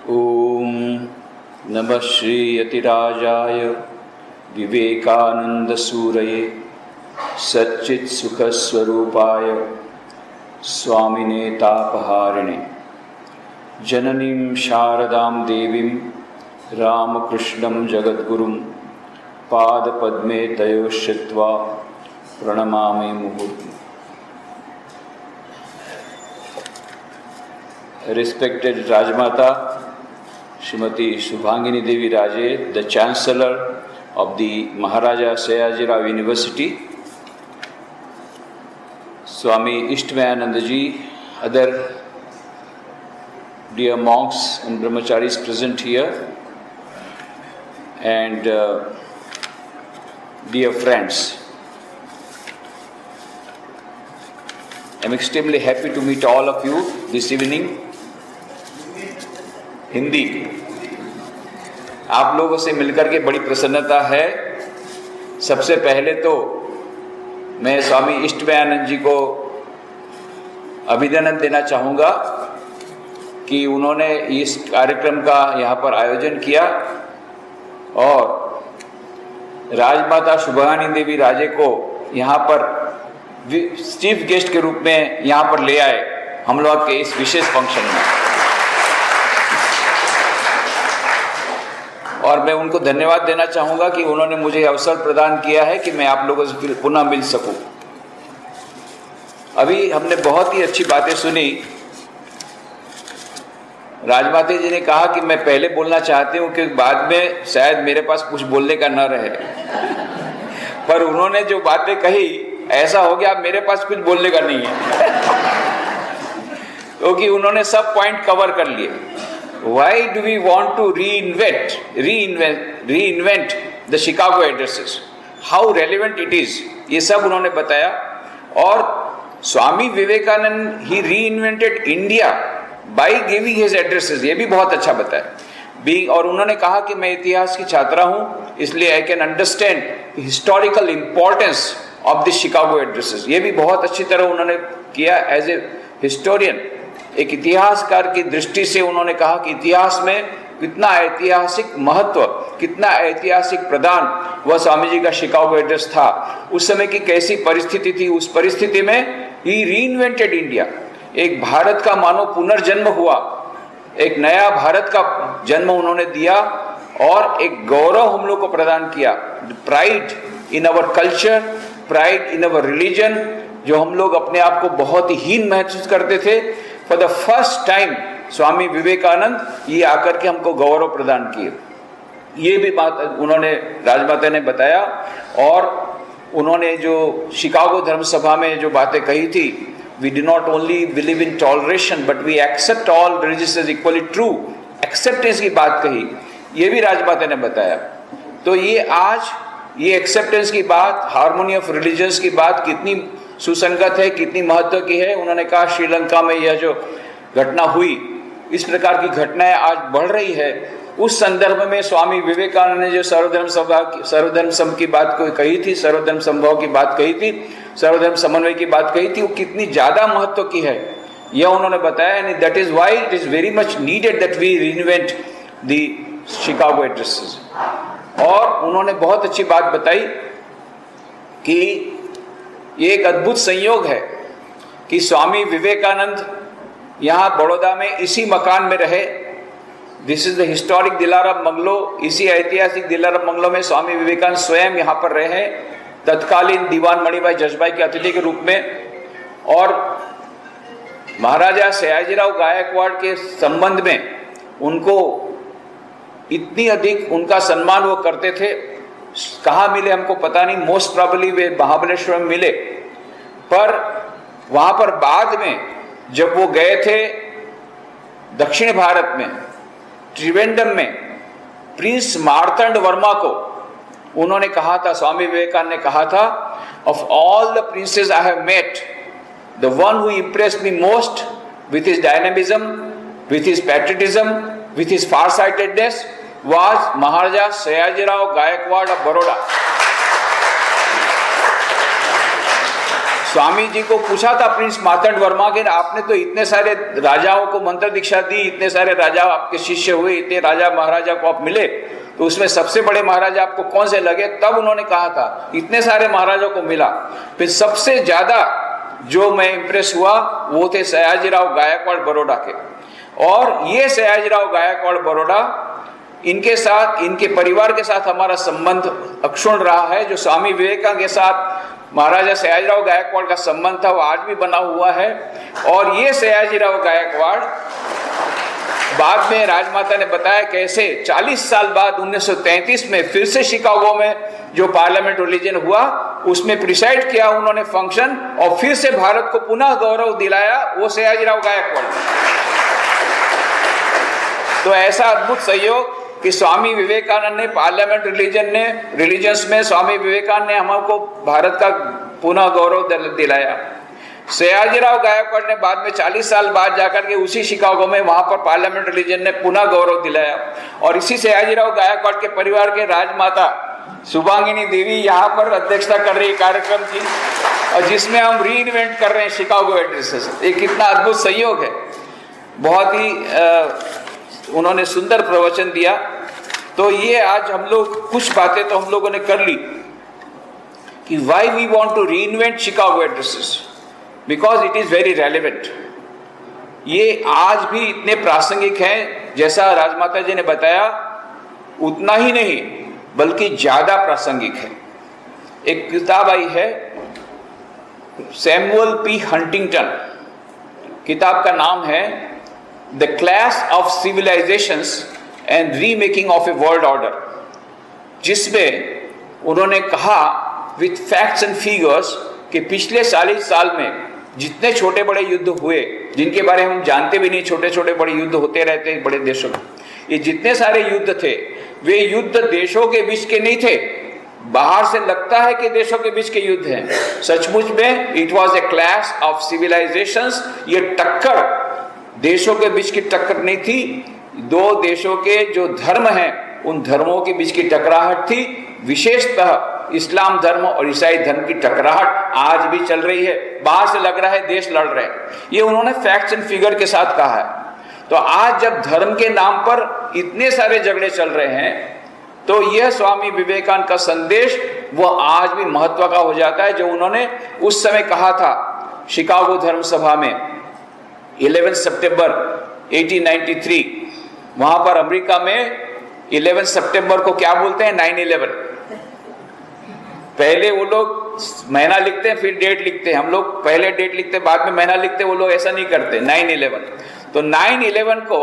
ओम नमः श्री यतिराजाय विवेकानंद सूरये सच्चित् सुख स्वरूपाय स्वामिने तापहारिणे जननीं शारदां देवीं रामकृष्णं जगद्गुरुं पादपद्मे तयोः श्रित्वा प्रणमामि मुहुर्मुहुः। Respected Rajmata Srimati Subhangini Devi Raje, the Chancellor of the Maharaja Sayaji Rao University, Swami Ishtvayananda ji, other dear monks and brahmacharis present here, and dear friends. I am extremely happy to meet all of you this evening. Hindi आप लोगों से मिलकर के बड़ी प्रसन्नता है। सबसे पहले तो मैं स्वामी इष्टवयानंद जी को अभिनंदन देना चाहूँगा कि उन्होंने इस कार्यक्रम का यहाँ पर आयोजन किया और राजमाता शुभांगिनी देवी राजे को यहाँ पर चीफ गेस्ट के रूप में यहाँ पर ले आए हम लोग के इस विशेष फंक्शन में, और मैं उनको धन्यवाद देना चाहूँगा कि उन्होंने मुझे अवसर प्रदान किया है कि मैं आप लोगों से पुनः मिल सकूं। अभी हमने बहुत ही अच्छी बातें सुनी। राजमाता जी ने कहा कि मैं पहले बोलना चाहती हूँ कि बाद में शायद मेरे पास कुछ बोलने का न रहे, पर उन्होंने जो बातें कही ऐसा हो गया अब मेरे पास कुछ बोलने का नहीं है क्योंकि उन्होंने सब पॉइंट कवर कर लिए। Why do we want to reinvent the Chicago addresses? How relevant it is? ये सब उन्होंने बताया। और Swami Vivekananda he reinvented India by giving his addresses, ये भी बहुत अच्छा बताया। और उन्होंने कहा कि मैं इतिहास की छात्रा हूँ इसलिए I can understand the historical importance of the Chicago addresses, ये भी बहुत अच्छी तरह उन्होंने किया। एज ए हिस्टोरियन, एक इतिहासकार की दृष्टि से उन्होंने कहा कि इतिहास में कितना ऐतिहासिक महत्व, कितना ऐतिहासिक प्रदान वह स्वामी जी का शिकागो एड्रेस था। उस समय की कैसी परिस्थिति थी, उस परिस्थिति में ही रीइन्वेंटेड इंडिया, एक भारत का मानो पुनर्जन्म हुआ, एक नया भारत का जन्म उन्होंने दिया और एक गौरव हम लोग को प्रदान किया। Pride in our culture, pride in our religion, जो हम लोग अपने आप को बहुत ही हीन महसूस करते थे, for the first time Swami Vivekananda ये आकर के हमको गौरव प्रदान किए। ये भी बात उन्होंने राजमाता ने बताया। और उन्होंने जो शिकागो धर्म सभा में जो बातें कही थी, we do not only believe in toleration but we accept all religious as equally true, acceptance की बात कही, ये भी राजमाता ने बताया। तो ये आज ये एक्सेप्टेंस की बात, हार्मोनी ऑफ रिलीजन्स की बात कितनी सुसंगत है, कितनी महत्व की है। उन्होंने कहा श्रीलंका में यह जो घटना हुई, इस प्रकार की घटनाएं आज बढ़ रही है, उस संदर्भ में स्वामी विवेकानंद ने जो सर्वधर्म संघ की बात को कही थी, सर्वधर्म संभव की बात कही थी, सर्वधर्म समन्वय की बात कही थी, वो कितनी ज्यादा महत्व की है यह उन्होंने बताया। And that is why it is very much needed that we reinvent the Chicago addresses. और उन्होंने बहुत अच्छी बात बताई कि ये एक अद्भुत संयोग है कि स्वामी विवेकानंद यहाँ बड़ौदा में इसी मकान में रहे। This is the historic Dilaram bungalow, इसी ऐतिहासिक दिलाराम बंगलो में स्वामी विवेकानंद स्वयं यहाँ पर रहे तत्कालीन दीवान मणिभाई जसभाई के अतिथि के रूप में। और महाराजा सयाजीराव गायकवाड़ के संबंध में उनको इतनी अधिक उनका सम्मान वो करते थे। कहाँ मिले हमको पता नहीं, मोस्ट प्रोबेबली वे महाबलेश्वर में मिले, पर वहां पर बाद में जब वो गए थे दक्षिण भारत में त्रिवेंद्रम में, प्रिंस मार्तंड वर्मा को उन्होंने कहा था, स्वामी विवेकानंद ने कहा था, of all the princes I have met, the one who impressed me most with his dynamism, with his patriotism, with his farsightedness was Maharaja Sayajirao Gaikwad of Baroda. Swami ji को पूछा था प्रिंस मार्तंड वर्मा के, आपने तो इतने सारे राजाओं को मंत्र दीक्षा दी, इतने सारे राजा आपके शिष्य हुए, इतने राजा महाराजा को आप मिले, तो उसमें सबसे बड़े महाराजा आपको कौन से लगे? तब उन्होंने कहा था इतने सारे महाराजाओं को मिला, फिर सबसे ज्यादा जो मैं इंप्रेस हुआ वो थे सयाजीराव गायकवाड़ बड़ौदा के। और ये सयाजीराव गायकवाड़ बड़ौदा, इनके साथ, इनके परिवार के साथ हमारा संबंध अक्षुण्ण रहा है। जो स्वामी विवेकानंद के साथ महाराजा सयाजीराव गायकवाड़ का संबंध था वो आज भी बना हुआ है। और ये सयाजीराव गायकवाड़ बाद में राजमाता ने बताया कैसे 40 साल बाद 1933 में फिर से शिकागो में जो पार्लियामेंट रिलीजन हुआ उसमें प्रिसाइड किया उन्होंने फंक्शन, और फिर से भारत को पुनः गौरव दिलाया वो सयाजीराव गायकवाड़। तो ऐसा अद्भुत सहयोग कि स्वामी विवेकानंद ने, पार्लियामेंट रिलीजन्स में स्वामी विवेकानंद ने हमको भारत का पुनः गौरव दिलाया। सयाजीराव गायकवाड़ ने बाद में 40 साल बाद जाकर के उसी शिकागो में वहां पर पार्लियामेंट रिलीजन ने पुनः गौरव दिलाया। और इसी सयाजीराव गायकवाड़ के परिवार के राजमाता शुभांगिनी देवी यहाँ पर अध्यक्षता कर रही कार्यक्रम की, और जिसमें हम री इन्वेंट कर रहे हैं शिकागो एड्रेसेस। ये कितना अद्भुत सहयोग है। बहुत ही उन्होंने सुंदर प्रवचन दिया। तो ये आज हम लोग कुछ बातें तो हम लोगों ने कर ली कि why we want to reinvent Chicago addresses, because it is very relevant. ये आज भी इतने प्रासंगिक हैं, जैसा राजमाता जी ने बताया उतना ही नहीं बल्कि ज्यादा प्रासंगिक है। एक किताब आई है सैमुअल पी हंटिंगटन, किताब का नाम है the clash of civilizations and remaking of a world order, जिसमें उन्होंने कहा विथ फैक्ट्स एंड फिगर्स कि पिछले 40 साल में जितने छोटे बड़े युद्ध हुए, जिनके बारे में हम जानते भी नहीं, छोटे छोटे बड़े युद्ध होते रहते हैं बड़े देशों में, ये जितने सारे युद्ध थे वे युद्ध देशों के बीच के नहीं थे। बाहर से लगता है कि देशों के बीच के युद्ध हैं, सचमुच में it was a clash of civilizations. ये टक्कर देशों के बीच की टक्कर नहीं थी, दो देशों के जो धर्म हैं उन धर्मों के बीच की टकराहट थी। विशेषतः इस्लाम धर्म और ईसाई धर्म की टकराहट आज भी चल रही है। बाहर से लग रहा है देश लड़ रहे हैं, ये उन्होंने फैक्ट्स एंड फिगर के साथ कहा है। तो आज जब धर्म के नाम पर इतने सारे झगड़े चल रहे हैं, तो यह स्वामी विवेकानंद का संदेश वो आज भी महत्व का हो जाता है, जो उन्होंने उस समय कहा था शिकागो धर्म सभा में 11 सितंबर 1893। वहां पर अमेरिका में 11 सितंबर को क्या बोलते हैं? 9/11। पहले वो लोग महीना लिखते हैं फिर डेट लिखते हैं, हम लोग पहले डेट लिखते हैं बाद में महीना लिखते हैं, वो लोग ऐसा नहीं करते। 9/11 तो 9/11 को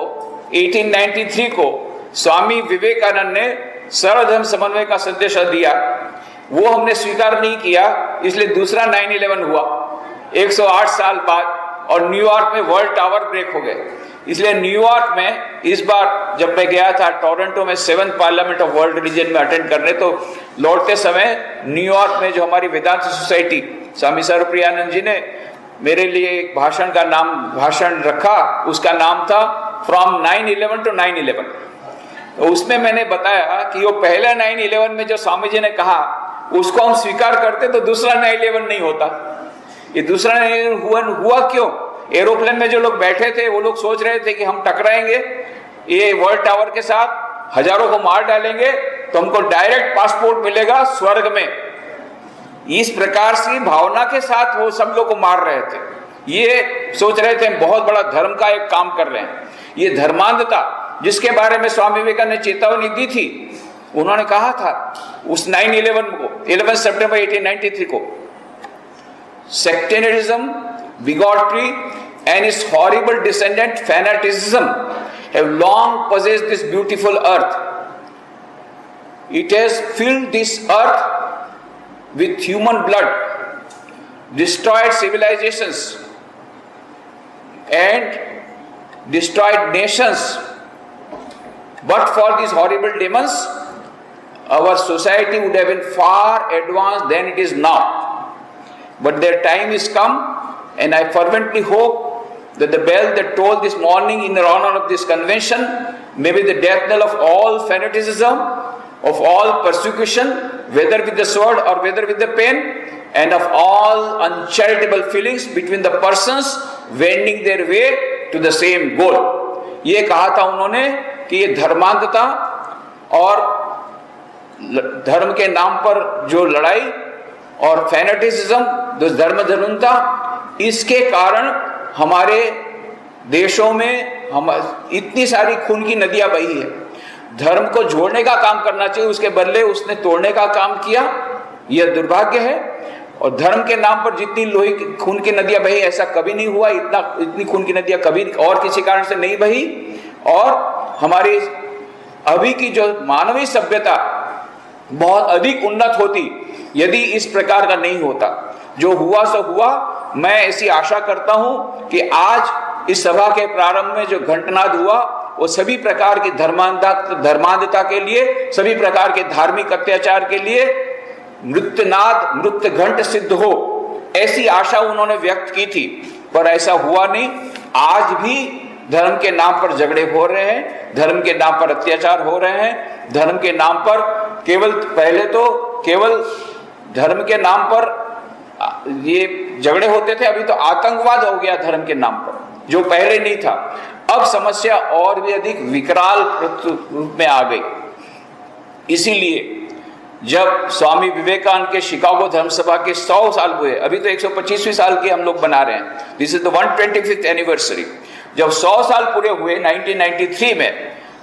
1893 को स्वामी विवेकानंद ने सर्वधर्म समन्वय का संदेश दिया, वो हमने स्वीकार नहीं किया, इसलिए दूसरा 9/11 हुआ 108 साल बाद, और न्यूयॉर्क में वर्ल्ड टावर ब्रेक हो गए। इसलिए न्यूयॉर्क में इस बार जब मैं गया था टोरंटो में 7th parliament of world religion में अटेंड करने, तो लौटते समय न्यूयॉर्क में जो हमारी वेदांत सोसाइटी स्वामी सर्वप्रियानंद जी ने मेरे लिए एक भाषण रखा, उसका नाम था फ्रॉम 9/11 टू 9/11। तो उसमें मैंने बताया कि वो पहला 9/11 में जो स्वामी जी ने कहा उसको हम स्वीकार करते तो दूसरा 9/11 नहीं होता। ये दूसरा 9/11 हुआ क्यों? एरोप्लेन में जो लोग बैठे थे वो लोग सोच रहे थे कि हम टकराएंगे ये वर्ल्ड टावर के साथ, हजारों को मार डालेंगे तो हमको डायरेक्ट पासपोर्ट मिलेगा स्वर्ग में। इस प्रकार की भावना के साथ वो सब लोग को मार रहे थे। ये सोच रहे थे बहुत बड़ा धर्म का एक काम कर रहे हैं। ये धर्मांधता जिसके बारे में स्वामी विवेकानंद ने चेतावनी दी थी, उन्होंने कहा था उस 9/11 को 11 सितंबर 1893 को, sectarianism, bigotry and its horrible descendant fanaticism have long possessed this beautiful earth. It has filled this earth with human blood, destroyed civilizations and destroyed nations. But for these horrible demons, our society would have been far advanced than it is now. But their time is come, and I fervently hope that the bell that tolled this morning in honor of this convention may be the death knell of all fanaticism, of all persecution, whether with the sword or whether with the pen, and of all uncharitable feelings between the persons wending their way to the same goal. ये कहा था उन्होंने कि ये धर्मांधता और धर्म के नाम पर जो लड़ाई और फैनेटिसिज्म, जो धर्मधनुता, इसके कारण हमारे देशों में हम इतनी सारी खून की नदियां बही है। धर्म को जोड़ने का काम करना चाहिए, उसके बदले उसने तोड़ने का काम किया। यह दुर्भाग्य है। और धर्म के नाम पर जितनी लोही खून की नदियां बही, ऐसा कभी नहीं हुआ। इतनी खून की नदियां कभी और किसी कारण से नहीं बही। और हमारी अभी की जो मानवीय सभ्यता बहुत अधिक उन्नत होती यदि इस प्रकार का नहीं होता। जो हुआ सो हुआ। मैं ऐसी आशा करता हूं कि आज इस सभा के प्रारंभ में जो घंटनाद हुआ वो सभी प्रकार की धर्मांधता के लिए, सभी प्रकार के धार्मिक अत्याचार के लिए मृत्यनाद, मृत्यु घंट सिद्ध हो, ऐसी आशा उन्होंने व्यक्त की थी। पर ऐसा हुआ नहीं। आज भी धर्म के नाम पर झगड़े हो रहे हैं, धर्म के नाम पर अत्याचार हो रहे हैं, धर्म के नाम पर पहले तो केवल धर्म के नाम पर ये झगड़े होते थे, अभी तो आतंकवाद हो गया धर्म के नाम पर, जो पहले नहीं था। अब समस्या और भी अधिक विकराल रूप में आ गई। इसीलिए जब स्वामी विवेकानंद के शिकागो धर्म सभा के 100 साल हुए, अभी तो 125वीं साल के हम लोग बना रहे हैं, this is the 125th anniversary. जब 100 साल पूरे हुए 1993 में,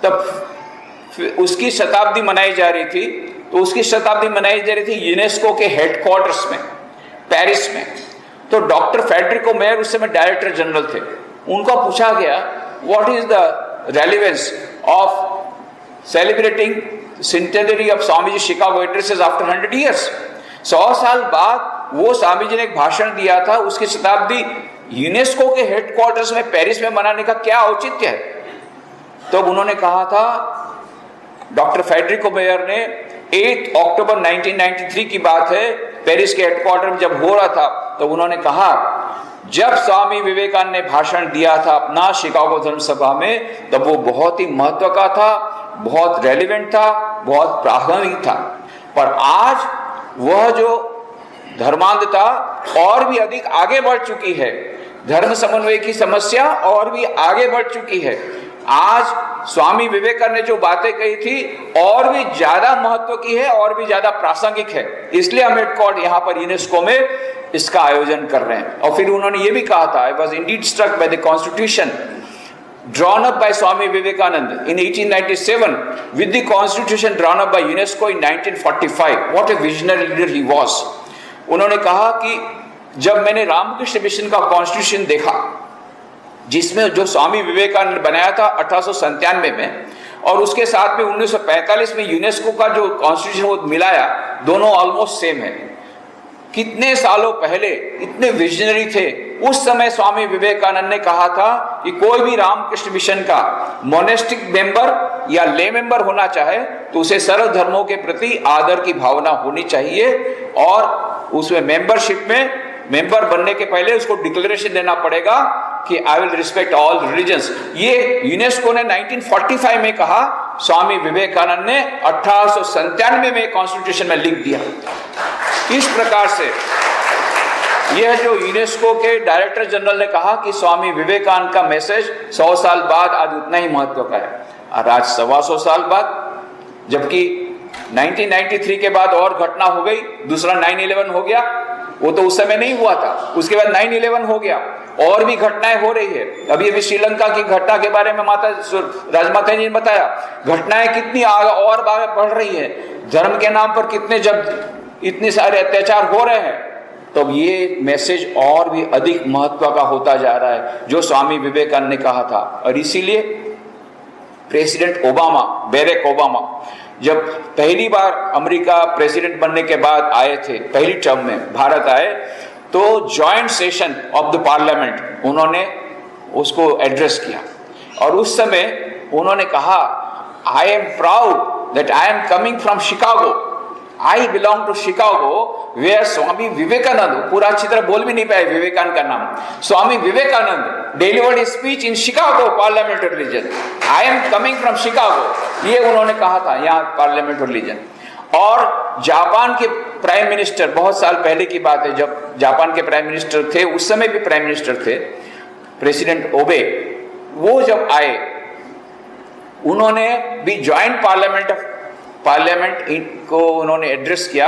तब उसकी शताब्दी मनाई जा रही थी। तो उसकी शताब्दी मनाई जा रही थी यूनेस्को के हेडक्वार्टर्स में, पेरिस में। तो डॉक्टर फेडरिको मेयर उस समय डायरेक्टर जनरल थे। उनको पूछा गया, what is the relevance of celebrating centenary of Swami ji Chicago addresses after 100 years। 100 साल बाद वो स्वामी जी ने एक भाषण दिया था, उसकी शताब्दी यूनेस्को के हेडक्वार्टर्स में पेरिस में मनाने का क्या औचित्य है। तो उन्होंने कहा था, डॉक्टर फेडरिको मेयर ने, 8 अक्टूबर 1993 की बात है, पेरिस के हेडक्वार्टर में जब हो रहा था, तो उन्होंने कहा, जब स्वामी विवेकानंद ने भाषण दिया था अपना शिकागो धर्म सभा में, तब वो बहुत ही महत्व का था, बहुत रेलिवेंट था, बहुत प्रासंगिक था। पर आज वह जो धर्मांधता और भी अधिक आगे बढ़ चुकी है, धर्म समन्वय की समस्या और भी आगे बढ़ चुकी है। आज स्वामी विवेकानंद ने जो बातें कही थी और भी ज्यादा महत्व की है और भी ज्यादा प्रासंगिक है। इसलिए हम हेडक्वार्टर यहाँ पर यूनेस्को में इसका आयोजन कर रहे हैं। और फिर उन्होंने ये भी कहा था, I was indeed struck by the constitution drawn up by Swami Vivekananda in 1897 with the constitution drawn up by UNESCO in 1945. What a visionary leader he was. उन्होंने कहा कि जब मैंने रामकृष्ण मिशन का कॉन्स्टिट्यूशन देखा, जिसमें जो स्वामी विवेकानंद ने बनाया था 1897 में, और उसके साथ में 1945 में यूनेस्को का जो कॉन्स्टिट्यूशन वो मिलाया, दोनों ऑलमोस्ट सेम है। कितने सालों पहले इतने विजनरी थे। उस समय स्वामी विवेकानंद ने कहा था कि कोई भी रामकृष्ण मिशन का मोनेस्टिक मेंबर या ले मेंबर होना चाहे तो उसे सर्व धर्मों के प्रति आदर की भावना होनी चाहिए, और उसमें मेंबरशिप में मेंबर बनने के पहले उसको डिक्लेरेशन देना पड़ेगा कि I will respect all religions. ये यूनेस्को ने 1945 में कहा, स्वामी विवेकानंद ने 1897 में कॉन्स्टिट्यूशन में लिख दिया। इस प्रकार से यह जो यूनेस्को के डायरेक्टर जनरल ने कहा कि स्वामी विवेकानंद का मैसेज 100 साल बाद आज उतना ही महत्व का है, और आज 125 साल बाद, जबकि 1993 के बाद और घटना हो गई, दूसरा 9/11 हो गया। वो तो उस समय नहीं हुआ था, उसके बाद 9/11 हो गया, और भी घटनाएं हो रही है। अभी श्रीलंका की घटना के बारे में राजमाता जी ने बताया, घटनाएं कितनी आगे और बढ़ रही है, धर्म के नाम पर कितने जब इतने सारे अत्याचार हो रहे हैं, तो ये मैसेज और भी अधिक महत्व का होता जा रहा है जो स्वामी विवेकानंद ने कहा था। और इसीलिए प्रेसिडेंट ओबामा, बैरक ओबामा, जब पहली बार अमेरिका प्रेसिडेंट बनने के बाद आए थे, पहली टर्म में भारत आए, तो joint session of the parliament उन्होंने उसको एड्रेस किया, और उस समय उन्होंने कहा, I am proud that I am coming from Chicago, I belong to Chicago where Swami Vivekananda, पूरा अच्छी तरह बोल भी नहीं पाए विवेकानंद का नाम, Swami Vivekananda delivered speech in Chicago parliament religion, I am coming from Chicago, ये उन्होंने कहा था यहाँ पार्लियामेंट रिलीजन। और जापान के प्राइम मिनिस्टर, बहुत साल पहले की बात है, जब जापान के प्राइम मिनिस्टर थे, उस समय भी प्राइम मिनिस्टर थे प्रेसिडेंट ओबे, वो जब आए उन्होंने भी ज्वाइंट पार्लियामेंट को उन्होंने एड्रेस किया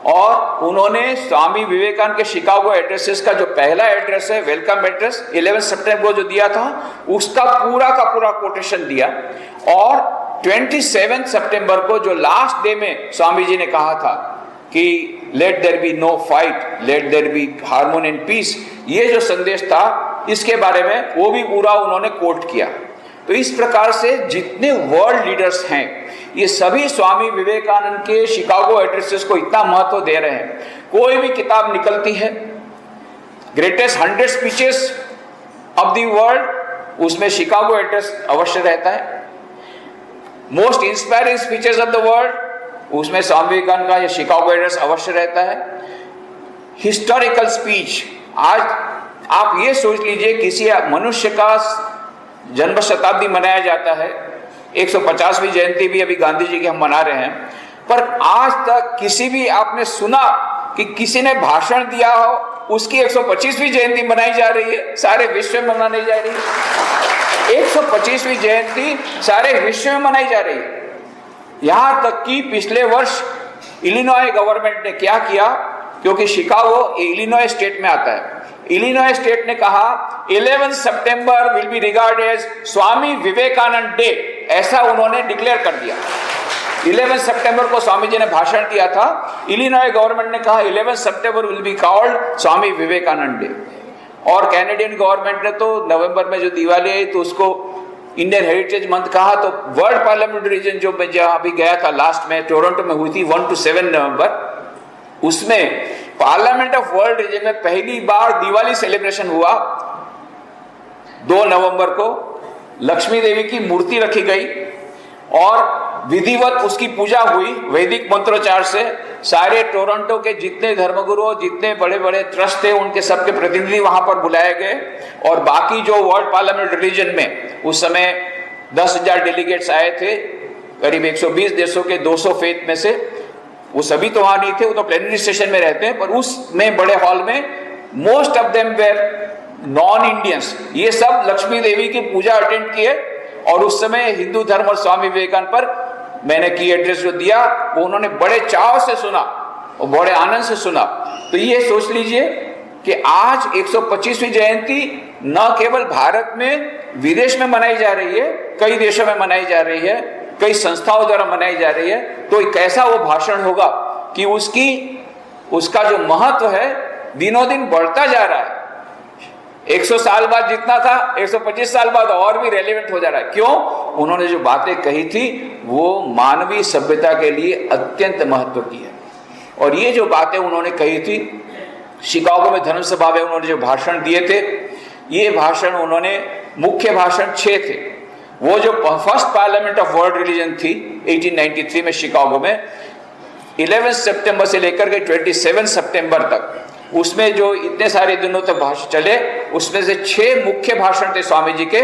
और उन्होंने स्वामी विवेकानंद के शिकागो एड्रेसेस का जो पहला एड्रेस है, वेलकम एड्रेस 11 सितंबर को जो दिया था, उसका पूरा का पूरा कोटेशन दिया। और 27 सितंबर को जो लास्ट डे में स्वामी जी ने कहा था कि let there be no fight, let there be harmony and peace, ये जो संदेश था इसके बारे में वो भी पूरा उन्होंने कोट किया। तो इस प्रकार से जितने वर्ल्ड लीडर्स हैं ये सभी स्वामी विवेकानंद के शिकागो एड्रेसेस को इतना महत्व दे रहे हैं। कोई भी किताब निकलती है, greatest 100 speeches of the world, उसमें शिकागो एड्रेस अवश्य रहता है। Most inspiring speeches of the world, उसमें स्वामी विवेकानंद का ये शिकागो एड्रेस अवश्य रहता है। हिस्टोरिकल स्पीच, आज आप ये सोच लीजिए किसी मनुष्य का जन्म शताब्दी मनाया जाता है, 150वीं जयंती भी अभी गांधी जी की हम मना रहे हैं, पर आज तक किसी भी आपने सुना कि किसी ने भाषण दिया हो उसकी 125वीं जयंती मनाई जा रही है, सारे विश्व में मनाई जा रही है। 125वीं जयंती सारे विश्व में मनाई जा रही है। यहां तक कि पिछले वर्ष इलिनॉय गवर्नमेंट ने क्या किया, क्योंकि शिकागो इलिनॉय स्टेट में आता है, इलिनॉय स्टेट ने कहा 11 सितंबर will be regard as Swami Vivekananda day, ऐसा उन्होंने डिक्लेयर कर दिया। 11 सितंबर को स्वामी जी ने भाषण दिया था, इलिनॉय गवर्नमेंट ने कहा 11 सितंबर will be called Swami Vivekananda day. और कैनेडियन गवर्नमेंट ने तो नवंबर में जो दिवाली आई तो उसको इंडियन हेरिटेज मंथ कहा। तो वर्ल्ड पार्लियामेंट रीजन जो मैं जहां भी गया था लास्ट में, टोरंटो में हुई थी 1 to 7 नवंबर, उसमें पार्लियामेंट ऑफ वर्ल्ड रीजन में पहली बार दिवाली सेलिब्रेशन हुआ। 2 नवंबर को लक्ष्मी देवी की मूर्ति रखी गई और विधिवत उसकी पूजा हुई वैदिक मंत्रोच्चार से। सारे टोरंटो के जितने धर्मगुरु, जितने बड़े बड़े ट्रस्ट थे, उनके सबके प्रतिनिधि वहां पर बुलाए गए। और बाकी जो वर्ल्ड पार्लियामेंट रिलीजन में उस समय 10,000 डेलीगेट्स आए थे, करीब 120 देशों के 200 फेथ में से, वो सभी तो वहां नहीं थे, वो तो प्लेनरी सेशन में रहते हैं, पर उसमें बड़े हॉल में most of them were non Indians. ये सब लक्ष्मी देवी की पूजा अटेंड किए और उस समय हिंदू धर्म और स्वामी विवेकानंद पर मैंने की एड्रेस जो दिया वो उन्होंने बड़े चाव से सुना और बड़े आनंद से सुना। तो ये सोच लीजिए कि आज 125वीं जयंती न केवल भारत में, विदेश में मनाई जा रही है, कई देशों में मनाई जा रही है, कई संस्थाओं द्वारा मनाई जा रही है। तो कैसा वो भाषण होगा कि उसका जो महत्व है दिनों दिन बढ़ता जा रहा है। 100 साल बाद जितना था 125 साल बाद और भी रेलेवेंट हो जा रहा है। क्यों? उन्होंने जो बातें कही थी वो मानवीय सभ्यता के लिए अत्यंत महत्व की है। और ये जो बातें उन्होंने कही थी, शिकागो में धर्म सभा में उन्होंने जो भाषण दिए थे, ये भाषण उन्होंने, मुख्य भाषण 6 थे। वो जो first parliament of world religion थी 1893 में शिकागो में, 11 सितंबर से लेकर के 27 सितंबर तक, उसमें जो इतने सारे दिनों तक भाषण चले, उसमें से 6 मुख्य भाषण थे स्वामी जी के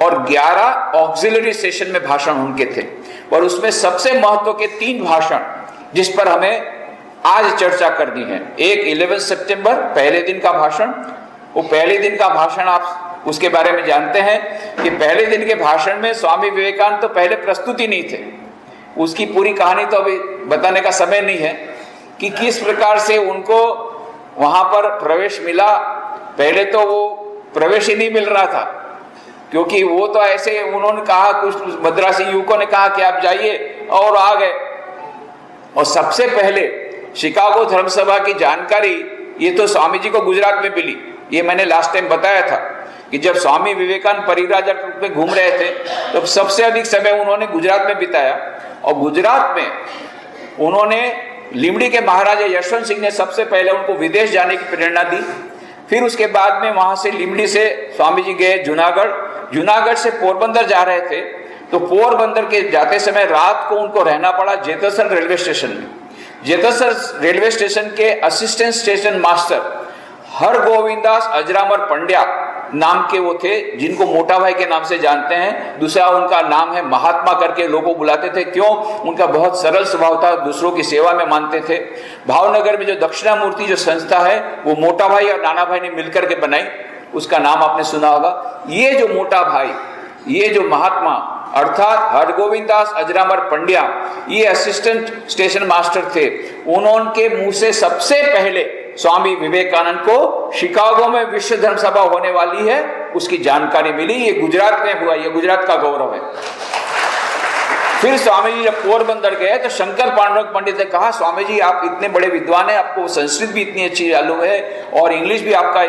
और 11 ऑक्सिलरी सेशन में भाषण उनके थे। और उसमें सबसे महत्व के 3 भाषण जिस पर हमें आज चर्चा करनी है। एक 11 सितंबर पहले दिन का भाषण, वो पहले दिन का भाषण आप उसके बारे में जानते हैं कि पहले दिन के भाषण में स्वामी विवेकानंद तो पहले प्रस्तुति नहीं थे, उसकी पूरी कहानी तो अभी बताने का समय नहीं है कि किस प्रकार से उनको वहां पर प्रवेश मिला। पहले तो वो प्रवेश ही नहीं मिल रहा था, क्योंकि वो तो ऐसे उन्होंने कहा, कुछ मद्रासी युवकों ने कहा कि आप जाइए, और आ गए। और सबसे पहले शिकागो धर्म सभा की जानकारी ये तो स्वामी जी को गुजरात में मिली। ये मैंने लास्ट टाइम बताया था कि जब स्वामी विवेकानंद परिव्राजक रूप में घूम रहे थे तो सबसे अधिक समय उन्होंने गुजरात में बिताया। और गुजरात में उन्होंने लिमड़ी के महाराजा यशवंत सिंह ने सबसे पहले उनको विदेश जाने की प्रेरणा दी। फिर उसके बाद में वहां से लिमड़ी से स्वामी जी गए जूनागढ़, जूनागढ़ से पोरबंदर जा रहे थे तो पोरबंदर के जाते समय रात को उनको रहना पड़ा जेतसर रेलवे स्टेशन में। जेतसर रेलवे स्टेशन के असिस्टेंट स्टेशन मास्टर हरगोविंदास अजरामर पंड्या नाम के वो थे, जिनको मोटा भाई के नाम से जानते हैं। दूसरा उनका नाम है महात्मा करके लोगों को बुलाते थे। क्यों? उनका बहुत सरल स्वभाव था, दूसरों की सेवा में मानते थे। भावनगर में जो दक्षिणामूर्ति जो संस्था है वो मोटा भाई और नाना भाई ने मिलकर के बनाई, उसका नाम आपने सुना होगा। ये जो मोटा भाई, ये जो महात्मा अर्थात हरगोविंद दास अजरामर पंड्या, ये असिस्टेंट स्टेशन मास्टर थे। उनके मुंह से सबसे पहले स्वामी विवेकानंद को शिकागो में विश्व धर्म सभा होने वाली है उसकी जानकारी मिली। ये गुजरात में हुआ, ये गुजरात का गौरव है। फिर स्वामी जी जब पोरबंदर गए तो शंकर पांडुरंग पंडित ने कहा, स्वामी जी आप इतने बड़े विद्वान हैं, आपको संस्कृत भी इतनी अच्छी चालू है और इंग्लिश भी आपका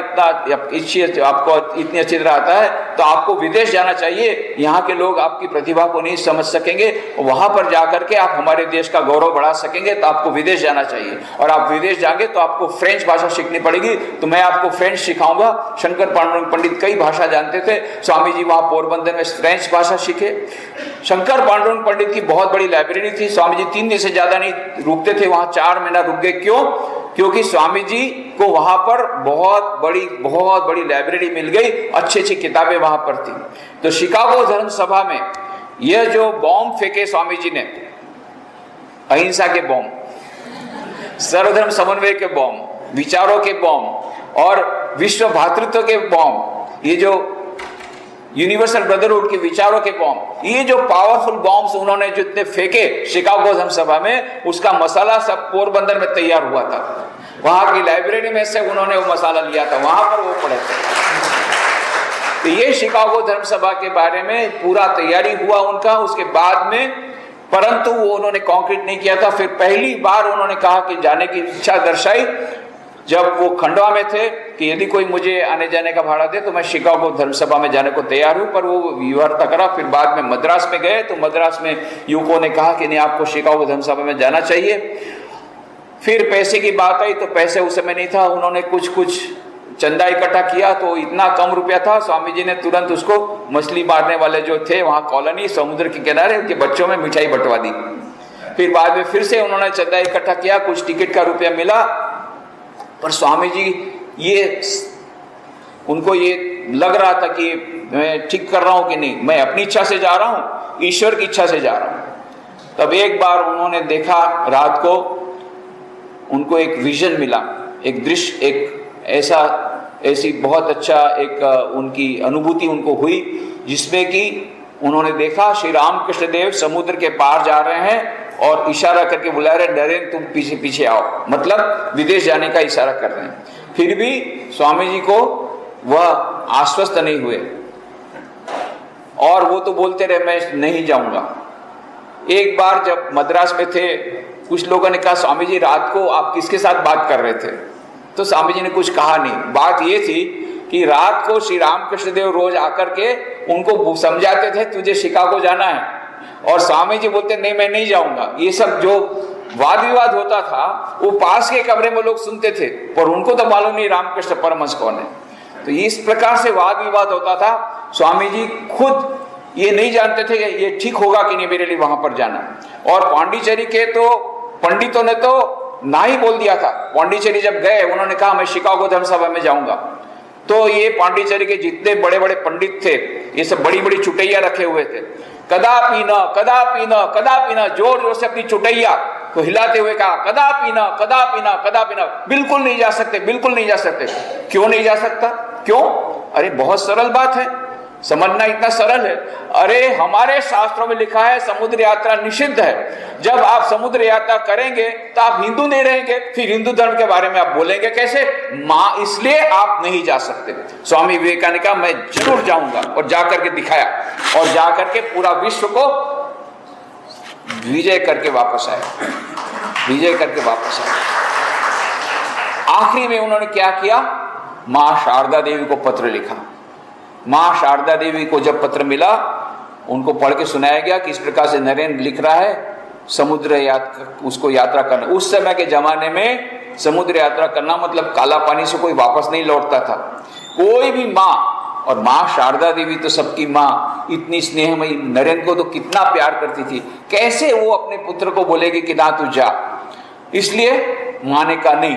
आपको इतनी अच्छी तरह आता है, तो आपको विदेश जाना चाहिए। यहाँ के लोग आपकी प्रतिभा को नहीं समझ सकेंगे, वहां पर जाकर के आप हमारे देश का गौरव बढ़ा सकेंगे, तो आपको विदेश जाना चाहिए। और आप विदेश जाएंगे तो आपको फ्रेंच भाषा सीखनी पड़ेगी, तो मैं आपको फ्रेंच सिखाऊंगा। शंकर पांडुरंग पंडित कई भाषा जानते थे। स्वामी जी वहां पोरबंदर में फ्रेंच भाषा सीखे। शंकर पांडुरंग पंडित की बहुत बड़ी लाइब्रेरी थी। स्वामी जी 3 दिन से ज्यादा नहीं रुकते थे वहां, 4 महीना रुक गए। क्यों? क्योंकि स्वामी जी को वहां पर बहुत बड़ी लाइब्रेरी मिल गई, अच्छी अच्छी किताबें वहां पर थी। तो शिकागो धर्म सभा में यह जो बॉम्ब फेंके स्वामी जी ने, अहिंसा के बॉम्ब, सर्वधर्म समन्वय के बॉम्ब, विचारों के बॉम्ब और विश्व भातृत्व के बॉम्ब, ये जो यूनिवर्सल ब्रदरहुड के विचारों के बॉम्ब, ये जो पावरफुल बॉम्ब्स उन्होंने जितने फेंके शिकागो धर्म सभा में, उसका मसाला सब पोरबंदर में तैयार हुआ था। वहां की लाइब्रेरी में से उन्होंने वो मसाला लिया था, वहां पर वो पढ़े थे। तो ये शिकागो धर्म सभा के बारे में पूरा तैयारी हुआ उनका उसके बाद में, परंतु वो उन्होंने कॉन्क्रीट नहीं किया था। फिर पहली बार उन्होंने कहा कि जाने की इच्छा दर्शाई जब वो खंडवा में थे कि यदि कोई मुझे आने जाने का भाड़ा दे तो मैं शिकागो धर्म सभा में जाने को तैयार हूं, पर वो व्यवहारता करा। फिर बाद में मद्रास में गए तो मद्रास में युवकों ने कहा कि नहीं, आपको शिकागो धर्म सभा में जाना चाहिए। फिर पैसे की बात आई तो पैसे उस समय नहीं था, उन्होंने कुछ चंदा इकट्ठा किया तो इतना कम रुपया था, स्वामी जी ने तुरंत उसको मछली मारने वाले जो थे वहां कॉलोनी समुद्र के किनारे, उनके बच्चों में मिठाई बंटवा दी। फिर बाद में फिर से उन्होंने चंदा इकट्ठा किया, कुछ टिकट का रुपया मिला, पर स्वामी जी ये उनको ये लग रहा था कि मैं ठीक कर रहा हूं कि नहीं, मैं अपनी इच्छा से जा रहा हूं, ईश्वर की इच्छा से जा रहा हूं। तब एक बार उन्होंने देखा, रात को उनको एक विजन मिला, एक दृश्य, एक ऐसी बहुत अच्छा एक उनकी अनुभूति उनको हुई, जिसमें कि उन्होंने देखा श्री रामकृष्ण देव समुद्र के पार जा रहे हैं और इशारा करके बुला रहे, नरेंद्र तुम पीछे पीछे आओ, मतलब विदेश जाने का इशारा कर रहे हैं। फिर भी स्वामी जी को वह आश्वस्त नहीं हुए और वो तो बोलते रहे मैं नहीं जाऊंगा। एक बार जब मद्रास में थे, कुछ लोगों ने कहा स्वामी जी रात को आप किसके साथ बात कर रहे थे? तो स्वामी जी ने कुछ कहा नहीं। बात ये थी कि रात को श्री रामकृष्ण देव रोज आकर के उनको समझाते थे तुझे शिकागो जाना है, और स्वामी जी बोलते नहीं मैं नहीं जाऊंगा। ये सब जो वाद विवाद होता था वो पास के कमरे में लोग सुनते थे, पर उनको तो मालूम नहीं रामकृष्ण परमहंस कौन है। तो इस प्रकार से वाद विवाद होता था। स्वामी जी खुद ये नहीं जानते थे कि ये ठीक होगा कि नहीं मेरे लिए वहां पर जाना। और पांडिचेरी के तो पंडितों ने तो ना ही बोल दिया था। पांडिचेरी जब गए उन्होंने कहा मैं शिकागो धर्म सभा में जाऊंगा। तो ये पांडिचेरी के जितने बड़े बड़े पंडित थे ये सब बड़ी बड़ी चुटैया रखे हुए थे। कदापि न, कदापि न, कदापि न, जोर जोर से अपनी चुटैया को हिलाते हुए कहा कदापि न, कदापि न, कदापि न, बिल्कुल नहीं जा सकते, बिल्कुल नहीं जा सकते। क्यों नहीं जा सकता? क्यों? अरे बहुत सरल बात है, समझना इतना सरल है। अरे हमारे शास्त्रों में लिखा है समुद्र यात्रा निषिद्ध है। जब आप समुद्र यात्रा करेंगे तो आप हिंदू नहीं रहेंगे, फिर हिंदू धर्म के बारे में आप बोलेंगे कैसे? मां, इसलिए आप नहीं जा सकते। स्वामी विवेकानंद ने कहा मैं जरूर जाऊंगा, और जाकर के दिखाया, और जाकर के पूरा विश्व को विजय करके वापस आए, विजय करके वापस आए। आखिरी में उन्होंने क्या किया? मां शारदा देवी को पत्र लिखा। मां शारदा देवी को जब पत्र मिला उनको पढ़ के सुनाया गया कि इस प्रकार से नरेंद्र लिख रहा है समुद्र यात्रा, उसको यात्रा करना। उस समय के जमाने में समुद्र यात्रा करना मतलब काला पानी से कोई वापस नहीं लौटता था। कोई भी माँ, और माँ शारदा देवी तो सबकी माँ, इतनी स्नेहमयी, नरेंद्र को तो कितना प्यार करती थी, कैसे वो अपने पुत्र को बोलेगी कि ना तू जा। इसलिए माँ ने कहा नहीं,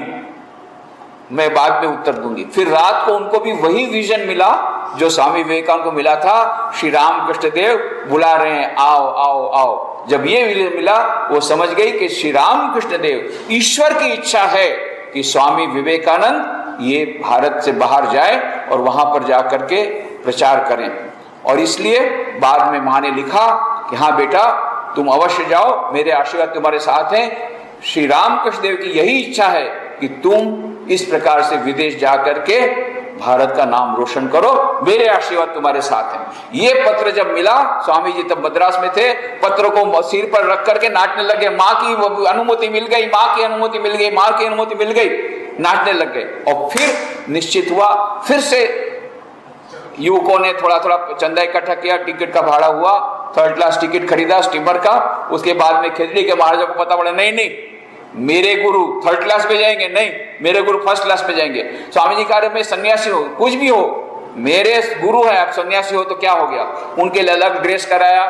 मैं बाद में उत्तर दूंगी। फिर रात को उनको भी वही विजन मिला जो स्वामी विवेकानंद को मिला था, श्री रामकृष्ण देव बुला रहे हैं, आओ आओ आओ। जब ये विजन मिला, वो समझ गई कि श्री रामकृष्ण देव, ईश्वर की इच्छा है कि स्वामी विवेकानंद ये भारत से बाहर जाए और वहां पर जाकर के प्रचार करें। और इसलिए बाद में मां ने लिखा कि हाँ बेटा, तुम अवश्य जाओ, मेरे आशीर्वाद तुम्हारे साथ हैं। श्री रामकृष्ण देव की यही इच्छा है कि तुम इस प्रकार से विदेश जाकर के भारत का नाम रोशन करो, मेरे आशीर्वाद तुम्हारे साथ हैं। ये पत्र जब मिला, स्वामी जी तब मद्रास में थे, पत्र को सिर पर रख करके नाचने लगे, माँ की अनुमति मिल गई, माँ की अनुमति मिल गई, माँ की अनुमति मिल गई, नाचने लग गए। और फिर निश्चित हुआ, फिर से युवकों ने थोड़ा थोड़ा चंदा इकट्ठा किया, टिकट का भाड़ा हुआ, 3rd क्लास टिकट खरीदा स्टीमर का। उसके बाद में खिचड़ी के महाराजा को पता पड़ा, नहीं नहीं, मेरे गुरु 3rd क्लास पे जाएंगे, नहीं मेरे गुरु 1st क्लास पे जाएंगे। स्वामी जी कह रहे मैं सन्यासी हो, कुछ भी हो, मेरे गुरु है, आप सन्यासी हो तो क्या हो गया। उनके लिए अलग ड्रेस कराया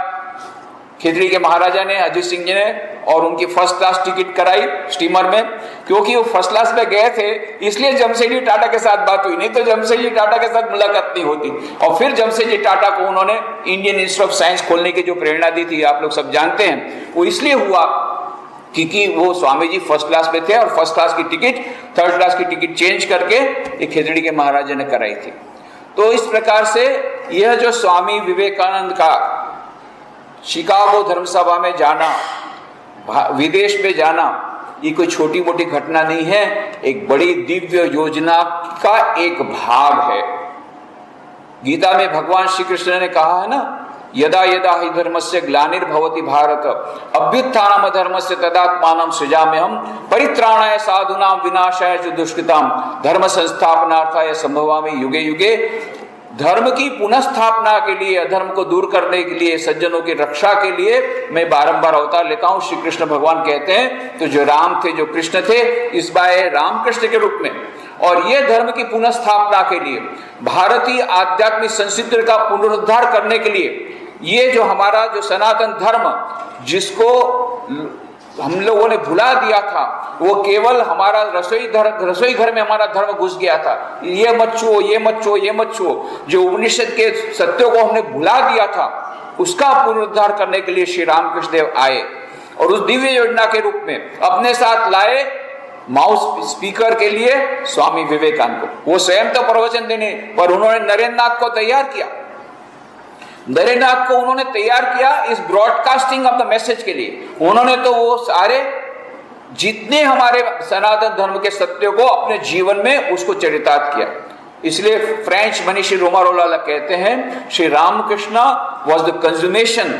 खिचड़ी के महाराजा ने, अजीत सिंह जी ने, और उनकी 1st क्लास टिकट कराई स्टीमर में, क्योंकि वो 1st क्लास में गए थे, इसलिए जमशेदजी टाटा के साथ बात हुई, नहीं तो जमशेदजी टाटा के साथ मुलाकात नहीं होती। और फिर जमशेदजी टाटा को उन्होंने इंडियन इंस्टीट्यूट ऑफ साइंस खोलने की जो प्रेरणा दी थी, आप लोग सब जानते हैं, वो इसलिए हुआ क्योंकि वो स्वामी जी 1st क्लास में थे और 1st क्लास की टिकट 3rd क्लास की टिकट चेंज करके एक खिचड़ी के महाराजा ने कराई थी। तो इस प्रकार से यह जो स्वामी विवेकानंद का शिकागो धर्मसभा में जाना, विदेश में जाना, ये कोई छोटी मोटी घटना नहीं है, एक बड़ी दिव्य योजना का एक भाग है। गीता में भगवान श्री कृष्ण ने कहा है ना, यदा यदा हि धर्मस्य ग्लानिर्भवति भारत अभ्युत्थानम् अधर्मस्य तदात्मानं सृजाम्यहम् परित्राणाय साधूनां विनाशाय च दुष्कृतां धर्म संस्थापनार्थाय संभवामि युगे युगे। धर्म की पुनः स्थापना के लिए, अधर्म को दूर करने के लिए, सज्जनों की रक्षा के लिए मैं बारंबार अवतार लेता हूं। श्री कृष्ण भगवान कहते हैं, तो जो राम थे, जो कृष्ण थे, इस बार रामकृष्ण के रूप में, और ये धर्म की पुनः स्थापना के लिए, भारतीय आध्यात्मिक संस्कृति का पुनरुद्धार करने के लिए, ये जो हमारा जो सनातन धर्म, जिसको हम लोगों ने भुला दिया था, वो केवल हमारा रसोई घर में हमारा धर्म घुस गया था, ये मत छुओ, ये मत छुओ, ये मत छुओ, जो उपनिषद के सत्यों को हमने भुला दिया था, उसका पुनरुद्धार करने के लिए श्री रामकृष्ण देव आए और उस दिव्य योजना के रूप में अपने साथ लाए माउस स्पीकर के लिए स्वामी विवेकानंद को। वो स्वयं तो प्रवचन देने, पर उन्होंने नरेंद्र नाथ को तैयार किया, नरेंद्र नाथ को उन्होंने तैयार किया इस ब्रॉडकास्टिंग ऑफ द मैसेज के लिए। उन्होंने तो वो सारे जितने हमारे सनातन धर्म के सत्यों को अपने जीवन में उसको चरितार्थ किया। इसलिए फ्रेंच मनीषी रोमारोला कहते हैं, Shri Ramakrishna was the consummation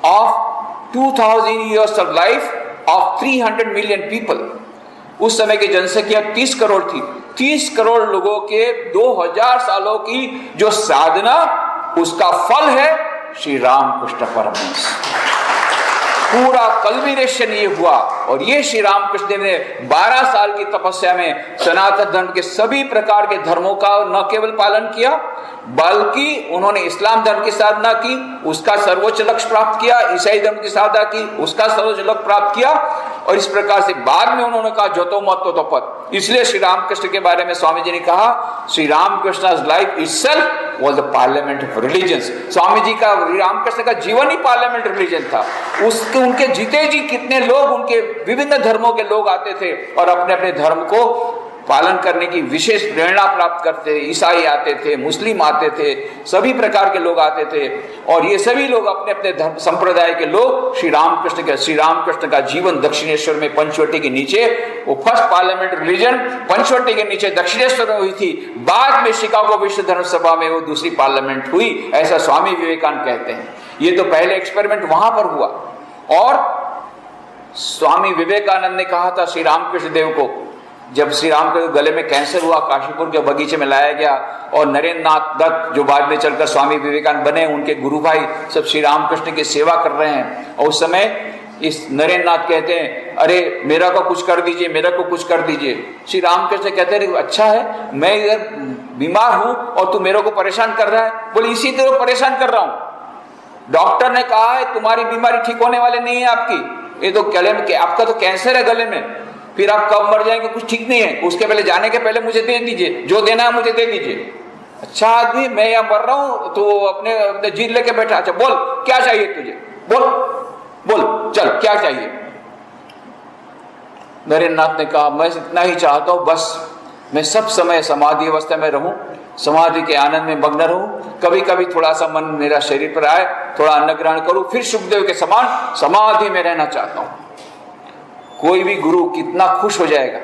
of 2000 years of life of 300 million people. उस समय की जनसंख्या 30 करोड़ थी। 30 करोड़ लोगों के 2000 सालों की जो साधना, उसका फल है श्री रामकृष्ण परमहंस। पूरा कल्मिनेशन ये हुआ, और ये श्री रामकृष्ण देव ने 12 साल की तपस्या में सनातन धर्म के सभी प्रकार के धर्मों का न केवल पालन किया, बल्कि उन्होंने इस्लाम धर्म की साधना की, उसका सर्वोच्च लक्ष्य प्राप्त किया, ईसाई धर्म की साधना की, उसका सर्वोच्च लक्ष्य प्राप्त किया, और इस प्रकार से बाद में उन्होंने कहा जतो मत तो पत। इसलिए श्री रामकृष्ण के बारे में स्वामी जी ने कहा, Shri Ramakrishna's life itself was the parliament of religions। Swami ji का, रामकृष्ण का जीवन ही पार्लियामेंट रिलीजन था। उनके जीते जी कितने लोग, उनके विभिन्न धर्मों के लोग आते थे और अपने अपने धर्म को पालन करने की विशेष प्रेरणा प्राप्त करते थे। ईसाई आते थे, मुस्लिम आते थे, सभी प्रकार के लोग आते थे, और ये सभी लोग अपने अपने धर्म संप्रदाय के लोग श्री रामकृष्ण का जीवन दक्षिणेश्वर में पंचवटी के नीचे, वो फर्स्ट पार्लियामेंट रिलीजन पंचवटी के नीचे दक्षिणेश्वर में हुई थी। बाद में शिकागो विश्व धर्म सभा में वो दूसरी पार्लियामेंट हुई, ऐसा स्वामी विवेकानंद कहते हैं। ये तो पहले एक्सपेरिमेंट वहां पर हुआ। और स्वामी विवेकानंद ने कहा था श्री रामकृष्ण देव को, जब श्री राम के गले में कैंसर हुआ, काशीपुर के बगीचे में लाया गया, और नरेंद्र नाथ दत्त जो बाद में चलकर स्वामी विवेकानंद बने, उनके गुरु भाई सब श्री रामकृष्ण की सेवा कर रहे हैं। और उस समय इस नरेंद्र नाथ कहते हैं, अरे मेरा को कुछ कर दीजिए, मेरा को कुछ कर दीजिए। श्री रामकृष्ण कहते हैं, अच्छा है, मैं इधर बीमार हूं और तू मेरे को परेशान कर रहा है। बोले इसी तरह परेशान कर रहा हूं, डॉक्टर ने कहा है तुम्हारी बीमारी ठीक होने वाले नहीं है आपकी, ये तो गले में, आपका तो कैंसर है गले में, फिर आप कब मर जाएंगे कुछ ठीक नहीं है, उसके पहले जाने के पहले मुझे दे दीजिए, जो देना है मुझे दे दीजिए। अच्छा आदमी, मैं यहाँ मर रहा हूँ तो अपने जीत लेके बैठा, अच्छा बोल क्या चाहिए तुझे, बोल बोल चल क्या चाहिए। नरेंद्र नाथ ने कहा मैं इतना ही चाहता हूँ, बस मैं सब समय समाधि अवस्था में रहूं, समाधि के आनंद में मग्न रहूं, कभी कभी थोड़ा सा मन मेरा शरीर पर आए, थोड़ा अन्न ग्रहण करूं, फिर सुखदेव के समान समाधि में रहना चाहता हूं। कोई भी गुरु कितना खुश हो जाएगा।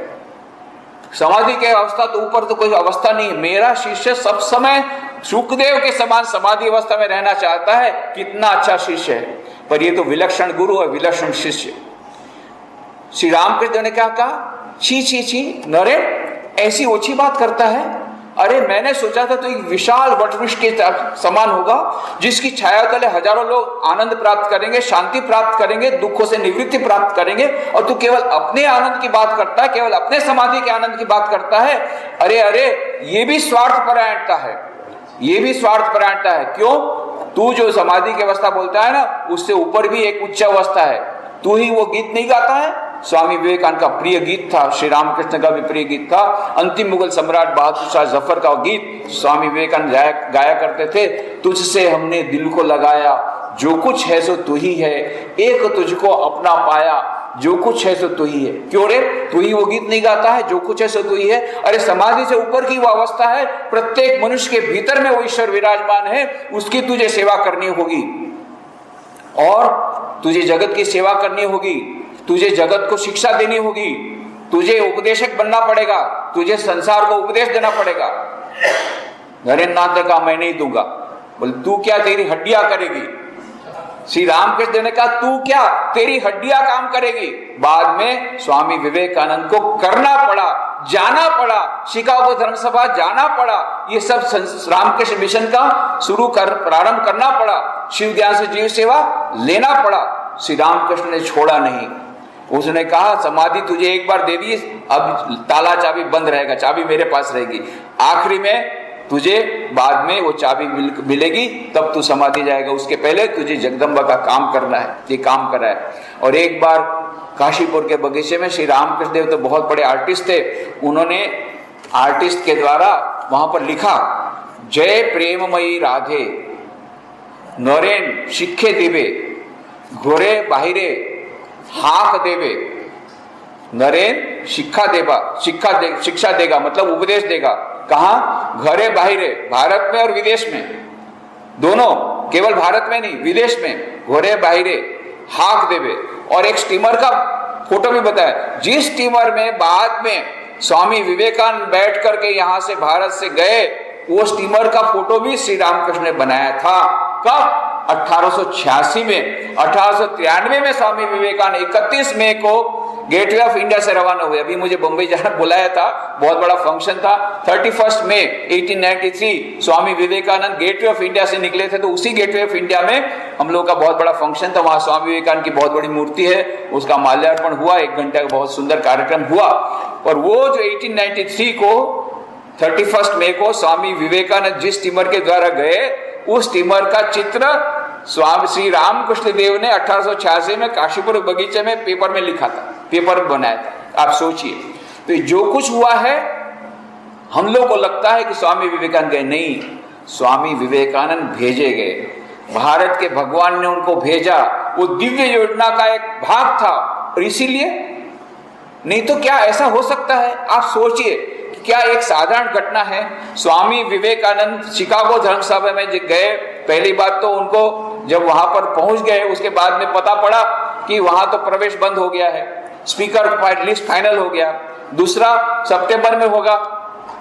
समाधि के अवस्था तो ऊपर तो कोई अवस्था नहीं है, मेरा शिष्य सब समय सुखदेव के समान समाधि अवस्था में रहना चाहता है, कितना अच्छा शिष्य है। पर ये तो विलक्षण गुरु है, विलक्षण शिष्य। श्री रामकृष्ण ने क्या कहा, छी छी छी नरेन ऐसी ओछी बात करता है। अरे मैंने सोचा था तो एक विशाल वटवृक्ष के समान होगा, जिसकी छाया तले हजारों लोग आनंद प्राप्त करेंगे, शांति प्राप्त करेंगे, दुखों से निवृत्ति प्राप्त करेंगे, और तू केवल अपने आनंद की बात करता है, केवल अपने समाधि के आनंद की बात करता है। अरे अरे ये भी स्वार्थपरायणता है, ये भी स्वार्थपरायणता है। क्यों? तू जो समाधि की अवस्था बोलता है ना, उससे ऊपर भी एक उच्च अवस्था है। तू ही वो गीत नहीं गाता है, स्वामी विवेकानंद का प्रिय गीत था, श्री रामकृष्ण का भी प्रिय गीत था, अंतिम मुगल सम्राट बहादुर शाह जफर का गीत स्वामी विवेकानंद गाया करते थे। तुझसे हमने दिल को लगाया, जो कुछ है सो तू ही है, एक तुझको अपना पाया, जो कुछ है सो तू ही है। क्यों रे, तू ही वो गीत नहीं गाता है, जो कुछ है सो तू ही है? अरे समाधि से ऊपर की वो अवस्था है, प्रत्येक मनुष्य के भीतर में वो ईश्वर विराजमान है, उसकी तुझे सेवा करनी होगी, और तुझे जगत की सेवा करनी होगी, तुझे जगत को शिक्षा देनी होगी, तुझे उपदेशक बनना पड़ेगा, तुझे संसार को उपदेश देना पड़ेगा। नरेंद्र नाथ ने कहा मैं नहीं दूंगा। बोले तू क्या, तेरी हड्डियां करेगी। श्री रामकृष्ण ने कहा तू क्या, तेरी हड्डियां काम करेगी। बाद में स्वामी विवेकानंद को करना पड़ा, जाना पड़ा, शिकागो धर्मसभा जाना पड़ा, ये सब रामकृष्ण मिशन का प्रारंभ करना पड़ा, शिव ज्ञान से जीव सेवा लेना पड़ा। श्री रामकृष्ण ने छोड़ा नहीं, उसने कहा समाधि तुझे एक बार दे दी, अब ताला चाबी बंद रहेगा, चाबी मेरे पास रहेगी, आखिरी में तुझे बाद में वो चाबी मिलेगी, तब तू समाधि जाएगा, उसके पहले तुझे जगदम्बा का काम करना है, ये काम करा है। और एक बार काशीपुर के बगीचे में श्री रामकृष्ण देव तो बहुत बड़े आर्टिस्ट थे, उन्होंने आर्टिस्ट के द्वारा वहां पर लिखा, जय प्रेममयी राधे नरेन शिक्षे देवे, घोरे बाहिरे हाक देवे। नरेन शिक्षा देगा मतलब उपदेश देगा। कहा? घरे बाहिरे, भारत में और विदेश में, दोनों, केवल भारत में नहीं विदेश में, घोरे बाहिरे हाक देवे। और एक स्टीमर का फोटो भी बताया, जिस स्टीमर में बाद में स्वामी विवेकानंद बैठ करके यहां से भारत से गए, वो स्टीमर का फोटो भी श्री रामकृष्ण ने बनाया था। कब? 1886 में। 1893 में स्वामी विवेकानंद 31 मई को गेटवे ऑफ इंडिया से रवाना हुए। अभी मुझे बंबई जाना बुलाया था, बहुत बड़ा फंक्शन था। 31 मई 1893 Swami Vivekananda gateway of India से निकले थे, तो उसी गेटवे ऑफ इंडिया में हम लोग का बहुत बड़ा फंक्शन था। वहां स्वामी विवेकानंद की बहुत बड़ी मूर्ति है, उसका माल्यार्पण हुआ, 1 घंटे का बहुत सुंदर कार्यक्रम हुआ। और वो जो 1893 को 31 मई को स्वामी विवेकानंद जिस स्टीमर के द्वारा गए, उस स्टीमर का चित्र स्वामी श्री रामकृष्ण देव ने 1886 में काशीपुर बगीचे में पेपर में लिखा था, पेपर बनाया था। आप सोचिए, तो जो कुछ हुआ है, हम लोग को लगता है कि स्वामी विवेकानंद गए, नहीं, स्वामी विवेकानंद भेजे गए, भारत के भगवान ने उनको भेजा, वो दिव्य योजना का एक भाग था। और इसीलिए, नहीं तो क्या ऐसा हो सकता है? आप सोचिए, क्या एक साधारण घटना है, स्वामी विवेकानंद शिकागो धर्मसभा में गए, पहली बात तो उनको जब वहां पर पहुंच गए, उसके बाद में पता पड़ा कि वहां तो प्रवेश बंद हो गया है, स्पीकर लिस्ट फाइनल हो गया, दूसरा सितंबर में होगा,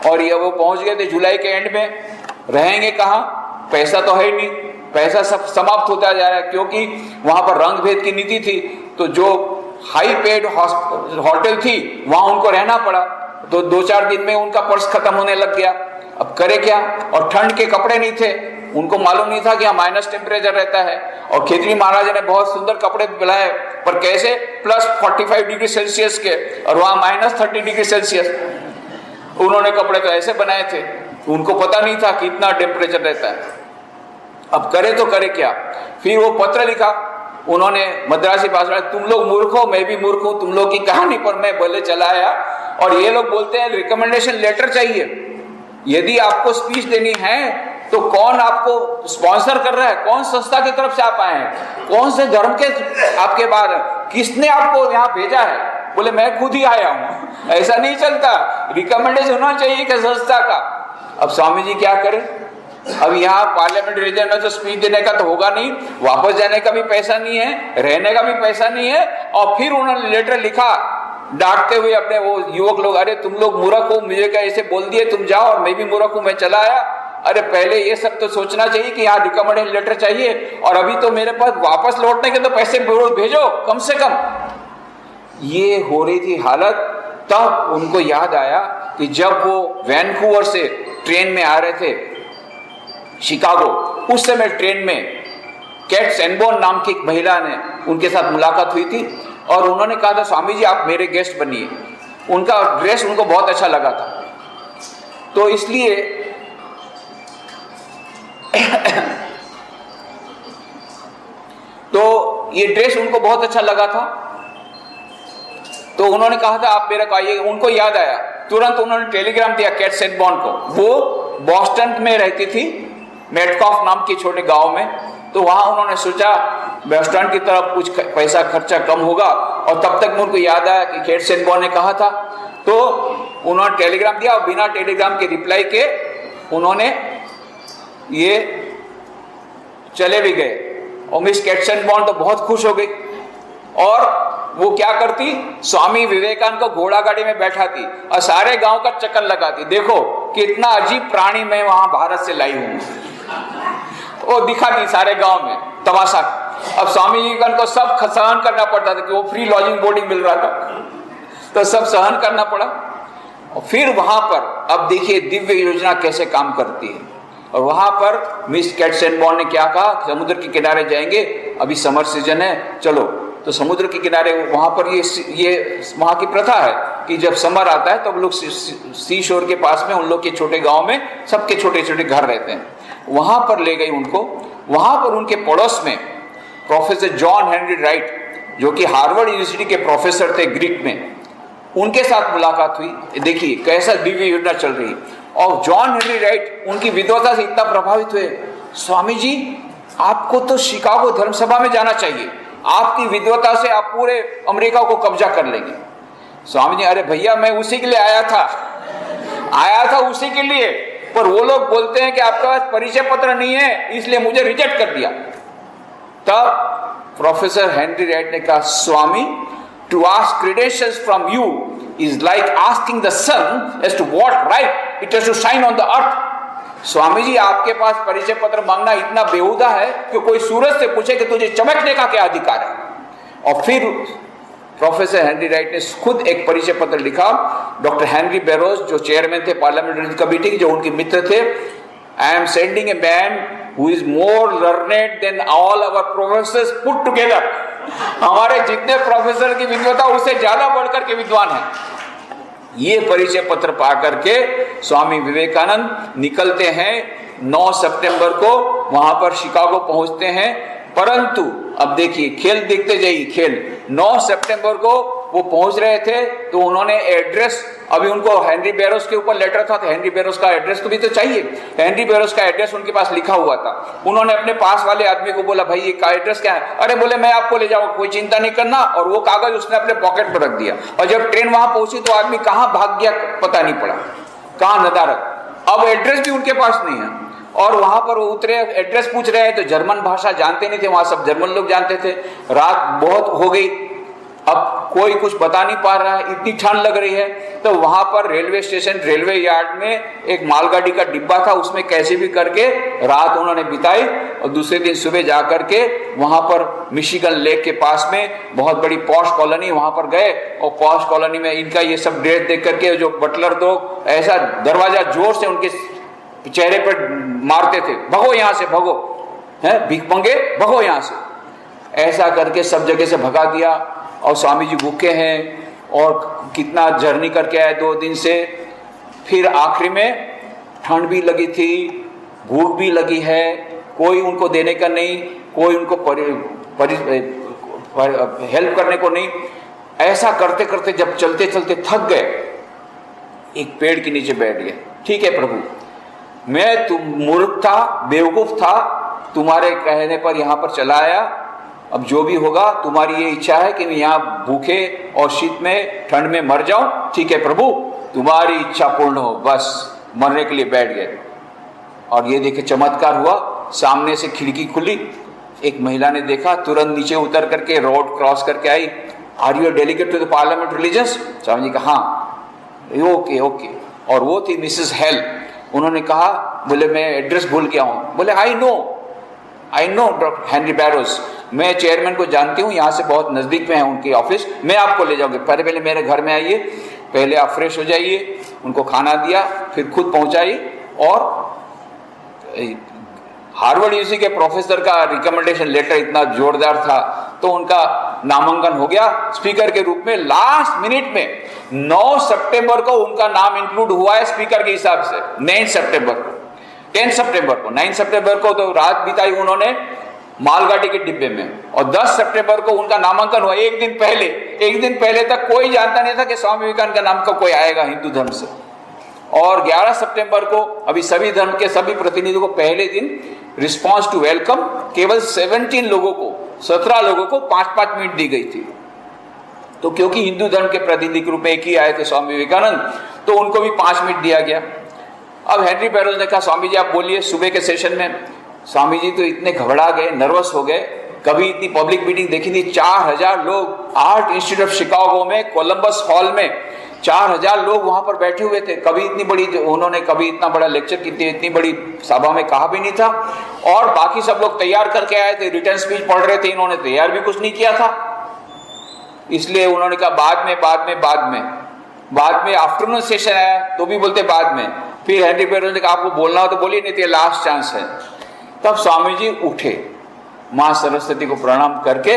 और ये वो पहुंच गए थे जुलाई के एंड में। रहेंगे कहाँ? पैसा तो है ही नहीं, पैसा सब समाप्त होता जा रहा है, क्योंकि वहां पर रंग भेद की नीति थी, तो जो हाई पेड होटल थी वहां उनको रहना पड़ा, तो 2-4 दिन में उनका पर्स खत्म होने लग गया। अब करे क्या? और ठंड के कपड़े नहीं थे, उनको मालूम नहीं था कि यहाँ माइनस टेम्परेचर रहता है। और खेतरी महाराज ने बहुत सुंदर कपड़े बनाए, पर कैसे? +45 डिग्री सेल्सियस के, और वहां -30 डिग्री सेल्सियस। उन्होंने कपड़े तो ऐसे बनाए थे, उनको पता नहीं था कि इतना टेम्परेचर रहता है। अब करे तो करे क्या? फिर वो पत्र लिखा, उन्होंने मद्रासी भाषा में, तुम लोग मूर्ख हो, मैं भी मूर्ख हूं, तुम लोग की कहानी पर मैं बोले चला आया। और ये लोग बोलते हैं रिकमेंडेशन लेटर चाहिए। यदि आपको स्पीच देनी है तो कौन आपको स्पॉन्सर कर रहा है, कौन संस्था की तरफ से आप आए हैं, कौन से धर्म के आपके बाहर, किसने आपको यहाँ भेजा है? बोले मैं खुद ही आया हूं। ऐसा नहीं चलता, रिकमेंडेशन होना चाहिए कि संस्था का। अब स्वामी जी क्या करें? अब यहाँ पार्लियामेंट रीजन में तो स्पीच देने का तो होगा नहीं, वापस जाने का भी पैसा नहीं है, रहने का भी पैसा नहीं है। और फिर उन्होंने लेटर लिखा डांटते हुए अपने वो युवक लोग, अरे तुम लोग मूर्ख हो, मुझे क्या ऐसे बोल दिए, तुम जाओ, और मैं भी मूर्ख हूं, मैं चला आया। अरे पहले ये सब तो सोचना चाहिए कि यहाँ रिकमेंडेशन लेटर चाहिए, और अभी तो मेरे पास वापस लौटने के तो पैसे भेजो कम से कम। ये हो रही थी हालत। तब उनको याद आया कि जब वो वैनकूवर से ट्रेन में आ रहे थे शिकागो, उस समय ट्रेन में कैट सैनबोर्न नाम की एक महिला ने उनके साथ मुलाकात हुई थी, और उन्होंने कहा था स्वामी जी आप मेरे गेस्ट बनिए। उनका ड्रेस उनको बहुत अच्छा लगा था, तो इसलिए तो ये ड्रेस उनको बहुत अच्छा लगा था, तो उन्होंने कहा था आप मेरा को आइए। उनको याद आया, तुरंत उन्होंने टेलीग्राम दिया कैट सैनबोर्न को। वो बॉस्टन में रहती थी, मेटकॉफ नाम के छोटे गांव में, तो वहां उन्होंने सोचा बॉस्टन की तरफ कुछ पैसा खर्चा कम होगा। और तब तक उनको याद आया कि कैट सैनबोर्न ने कहा था, तो उन्होंने टेलीग्राम दिया, और बिना टेलीग्राम के रिप्लाई के उन्होंने ये चले भी गए। और मिस कैट सैनबोर्न तो बहुत खुश हो गई, और वो क्या करती, स्वामी विवेकानंद को घोड़ा गाड़ी में बैठाती और सारे गांव का चक्कर लगाती, देखो कितना अजीब प्राणी मैं वहां भारत से लाई हूं। वो दिखाती सारे गांव में तमाशा। अब स्वामी विवेकानंद को सब सहन करना पड़ता था कि वो फ्री लॉजिंग बोर्डिंग मिल रहा था, तो सब सहन करना पड़ा। और फिर वहां पर अब देखिए दिव्य योजना कैसे काम करती है। और वहां पर मिस कैट सैनबोर्न ने क्या कहा, समुद्र के किनारे जाएंगे, अभी समर सीजन है, चलो। तो समुद्र के किनारे वहां पर ये वहां की प्रथा है कि जब समर आता है तो लोग सी शोर के पास में उन लोग के छोटे गांव में सबके छोटे छोटे घर रहते हैं, वहां पर ले गई उनको। वहां पर उनके पड़ोस में प्रोफेसर जॉन हेनरी राइट, जो कि हार्वर्ड यूनिवर्सिटी के प्रोफेसर थे ग्रीक में, उनके साथ मुलाकात हुई। देखिए कैसा दिव्य योजना चल रही। और जॉन हेनरी राइट उनकी विद्वता से इतना प्रभावित हुए, स्वामी जी आपको तो शिकागो धर्मसभा में जाना चाहिए, आपकी विद्वता से आप पूरे अमेरिका को कब्जा कर लेंगे। स्वामी जी, अरे भैया मैं उसी के लिए आया था उसी के लिए, पर वो लोग बोलते हैं कि आपका पास परिचय पत्र नहीं है, इसलिए मुझे रिजेक्ट कर दिया। तब प्रोफेसर हेनरी राइट ने कहा, Swami to ask credentials from you is like asking the sun as to what right it has to shine on the earth. Swami ji आपके पास परिचय पत्र मांगना इतना बेहुदा है कि कोई सूरज से पूछे कि तुझे चमकने का क्या अधिकार है। और फिर प्रोफेसर हेनरी राइट ने खुद एक परिचय पत्र लिखा। डॉक्टर हेनरी बेरोज जो चेयरमैन थे पार्लियामेंट्री कमेटी, जो उनके मित्र थे, I am sending a man who is more learned than all our professors put together. हमारे जितने प्रोफेसर की विद्वता उससे ज्यादा बढ़कर के विद्वान है। ये परिचय पत्र पा करके स्वामी विवेकानंद निकलते हैं 9 सितंबर को, वहां पर शिकागो पहुंचते हैं। परंतु अब देखिए खेल देखते जाइए, खेल 9 सितंबर को वो पहुंच रहे थे, तो उन्होंने एड्रेस, अभी उनको हेनरी बेरोज के ऊपर लेटर था, तो हेनरी बेरोज का एड्रेस तो भी तो चाहिए। हेनरी बेरोज का एड्रेस उनके पास लिखा हुआ था। उन्होंने अपने पास वाले आदमी को बोला, भाई ये का एड्रेस क्या है? अरे बोले मैं आपको ले जाऊंगा, कोई चिंता नहीं करना। और वो कागज उसने अपने पॉकेट पर रख दिया। और जब ट्रेन वहां पहुंची तो आदमी कहाँ भाग गया पता नहीं पड़ा, कहाँ नदारत। अब एड्रेस भी उनके पास नहीं है। और वहां पर वो उतरे, एड्रेस पूछ रहे हैं, तो जर्मन भाषा जानते नहीं थे, वहां सब जर्मन लोग जानते थे। रात बहुत हो गई, अब कोई कुछ बता नहीं पा रहा है, इतनी ठंड लग रही है। तो वहां पर रेलवे स्टेशन, रेलवे यार्ड में एक मालगाड़ी का डिब्बा था, उसमें कैसे भी करके रात उन्होंने बिताई। और दूसरे दिन सुबह जा करके वहां पर मिशिगन लेक के पास में बहुत बड़ी पॉश कॉलोनी, वहां पर गए। और पॉश कॉलोनी में इनका ये सब ड्रेस देख करके जो बटलर लोग ऐसा दरवाजा जोर से उनके चेहरे पर मारते थे, भगो यहां से, भगो, है भीख मंगे, भगो यहां से। ऐसा करके सब जगह से भगा दिया। और स्वामी जी भूखे हैं और कितना जर्नी करके आए 2 दिन से। फिर आखिरी में ठंड भी लगी थी, भूख भी लगी है, कोई उनको देने का नहीं, कोई उनको हेल्प करने को नहीं। ऐसा करते करते जब चलते चलते थक गए, एक पेड़ के नीचे बैठ गए। ठीक है प्रभु, मैं मूर्ख था, बेवकूफ था, तुम्हारे कहने पर यहाँ पर चला आया। अब जो भी होगा, तुम्हारी ये इच्छा है कि मैं यहाँ भूखे और शीत में ठंड में मर जाऊं। ठीक है प्रभु, तुम्हारी इच्छा पूर्ण हो। बस मरने के लिए बैठ गए। और ये देखे चमत्कार हुआ, सामने से खिड़की खुली, एक महिला ने देखा, तुरंत नीचे उतर करके रोड क्रॉस करके आई। Are you delegate to the parliament religious? Swami ji कहा हाँ। Okay okay. और वो थी मिसेस हेल। उन्होंने कहा, बोले मैं एड्रेस भूल गया हूँ। बोले आई नो डॉक्टर हेनरी बैरोस, मैं चेयरमैन को जानती हूँ, यहाँ से बहुत नज़दीक में है उनकी ऑफिस, मैं आपको ले जाऊँगी। पहले मेरे घर में आइए, पहले आप फ्रेश हो जाइए। उनको खाना दिया, फिर खुद पहुँचाई। और हार्वर्ड यूनिवर्सिटी के प्रोफेसर का रिकमेंडेशन लेटर इतना जोरदार था, तो उनका नामांकन हो गया स्पीकर के रूप में। लास्ट मिनट में 9 सितंबर को उनका नाम इंक्लूड हुआ है स्पीकर के हिसाब से। 9 सितंबर को, 10 सितंबर को, 9 सितंबर को तो रात बिताई उन्होंने मालगाड़ी के डिब्बे में, और 10 सितंबर को उनका नामांकन हुआ। एक दिन पहले तक कोई जानता नहीं था कि स्वामी विवेकानंद का नाम का कोई आएगा हिंदू धर्म से। और 11 सितंबर को अभी सभी धर्म के सभी प्रतिनिधियों को पहले दिन रिस्पांस टू वेलकम केवल 17 लोगों को, 17 लोगों को 5-5 मिनट दी गई थी। तो क्योंकि हिंदू धर्म के प्रतिनिधि के रूप में एक ही आए थे स्वामी विवेकानंद, तो उनको भी 5 मिनट दिया गया। अब हेनरी बैरोस ने कहा, स्वामी जी आप बोलिए। सुबह के सेशन में स्वामी जी तो इतने घबरा गए, नर्वस हो गए, कभी इतनी पब्लिक मीटिंग देखी नहीं। 4000 लोग आर्ट इंस्टीट्यूट ऑफ शिकागो में, कोलंबस हॉल में 4000 लोग वहां पर बैठे हुए थे। कभी इतनी बड़ी, उन्होंने कभी इतना बड़ा लेक्चर इतनी बड़ी सभा में कहा भी नहीं था। और बाकी सब लोग तैयार करके आए थे, रिटर्न स्पीच पढ़ रहे थे, इन्होंने तैयार भी कुछ नहीं किया था। इसलिए उन्होंने कहा बाद में आफ्टरनून सेशन आया तो भी बोलते बाद में। फिर हेनरी बैरोस ने कहा आपको बोलना हो तो बोलिए, नहीं तो लास्ट चांस है। तब स्वामी जी उठे, मां सरस्वती को प्रणाम करके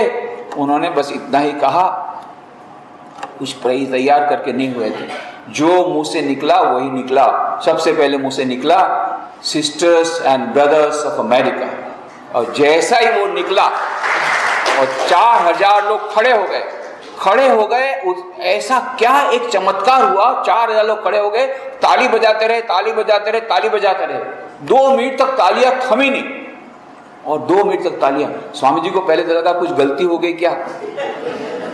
उन्होंने बस इतना ही कहा, कुछ तैयार करके नहीं हुए थे। जो मुंह से निकला वही निकला। सबसे पहले मुंह से निकला sisters and brothers of America, और जैसा ही वो निकला और 4000 लोग खड़े हो गए। ऐसा क्या एक चमत्कार हुआ, 4000 लोग खड़े हो गए, ताली बजाते रहे। 2 मिनट तक तालियां थमी नहीं, और 2 मिनट तक तालियां। स्वामी जी को पहले तो लगा कुछ गलती हो गई क्या,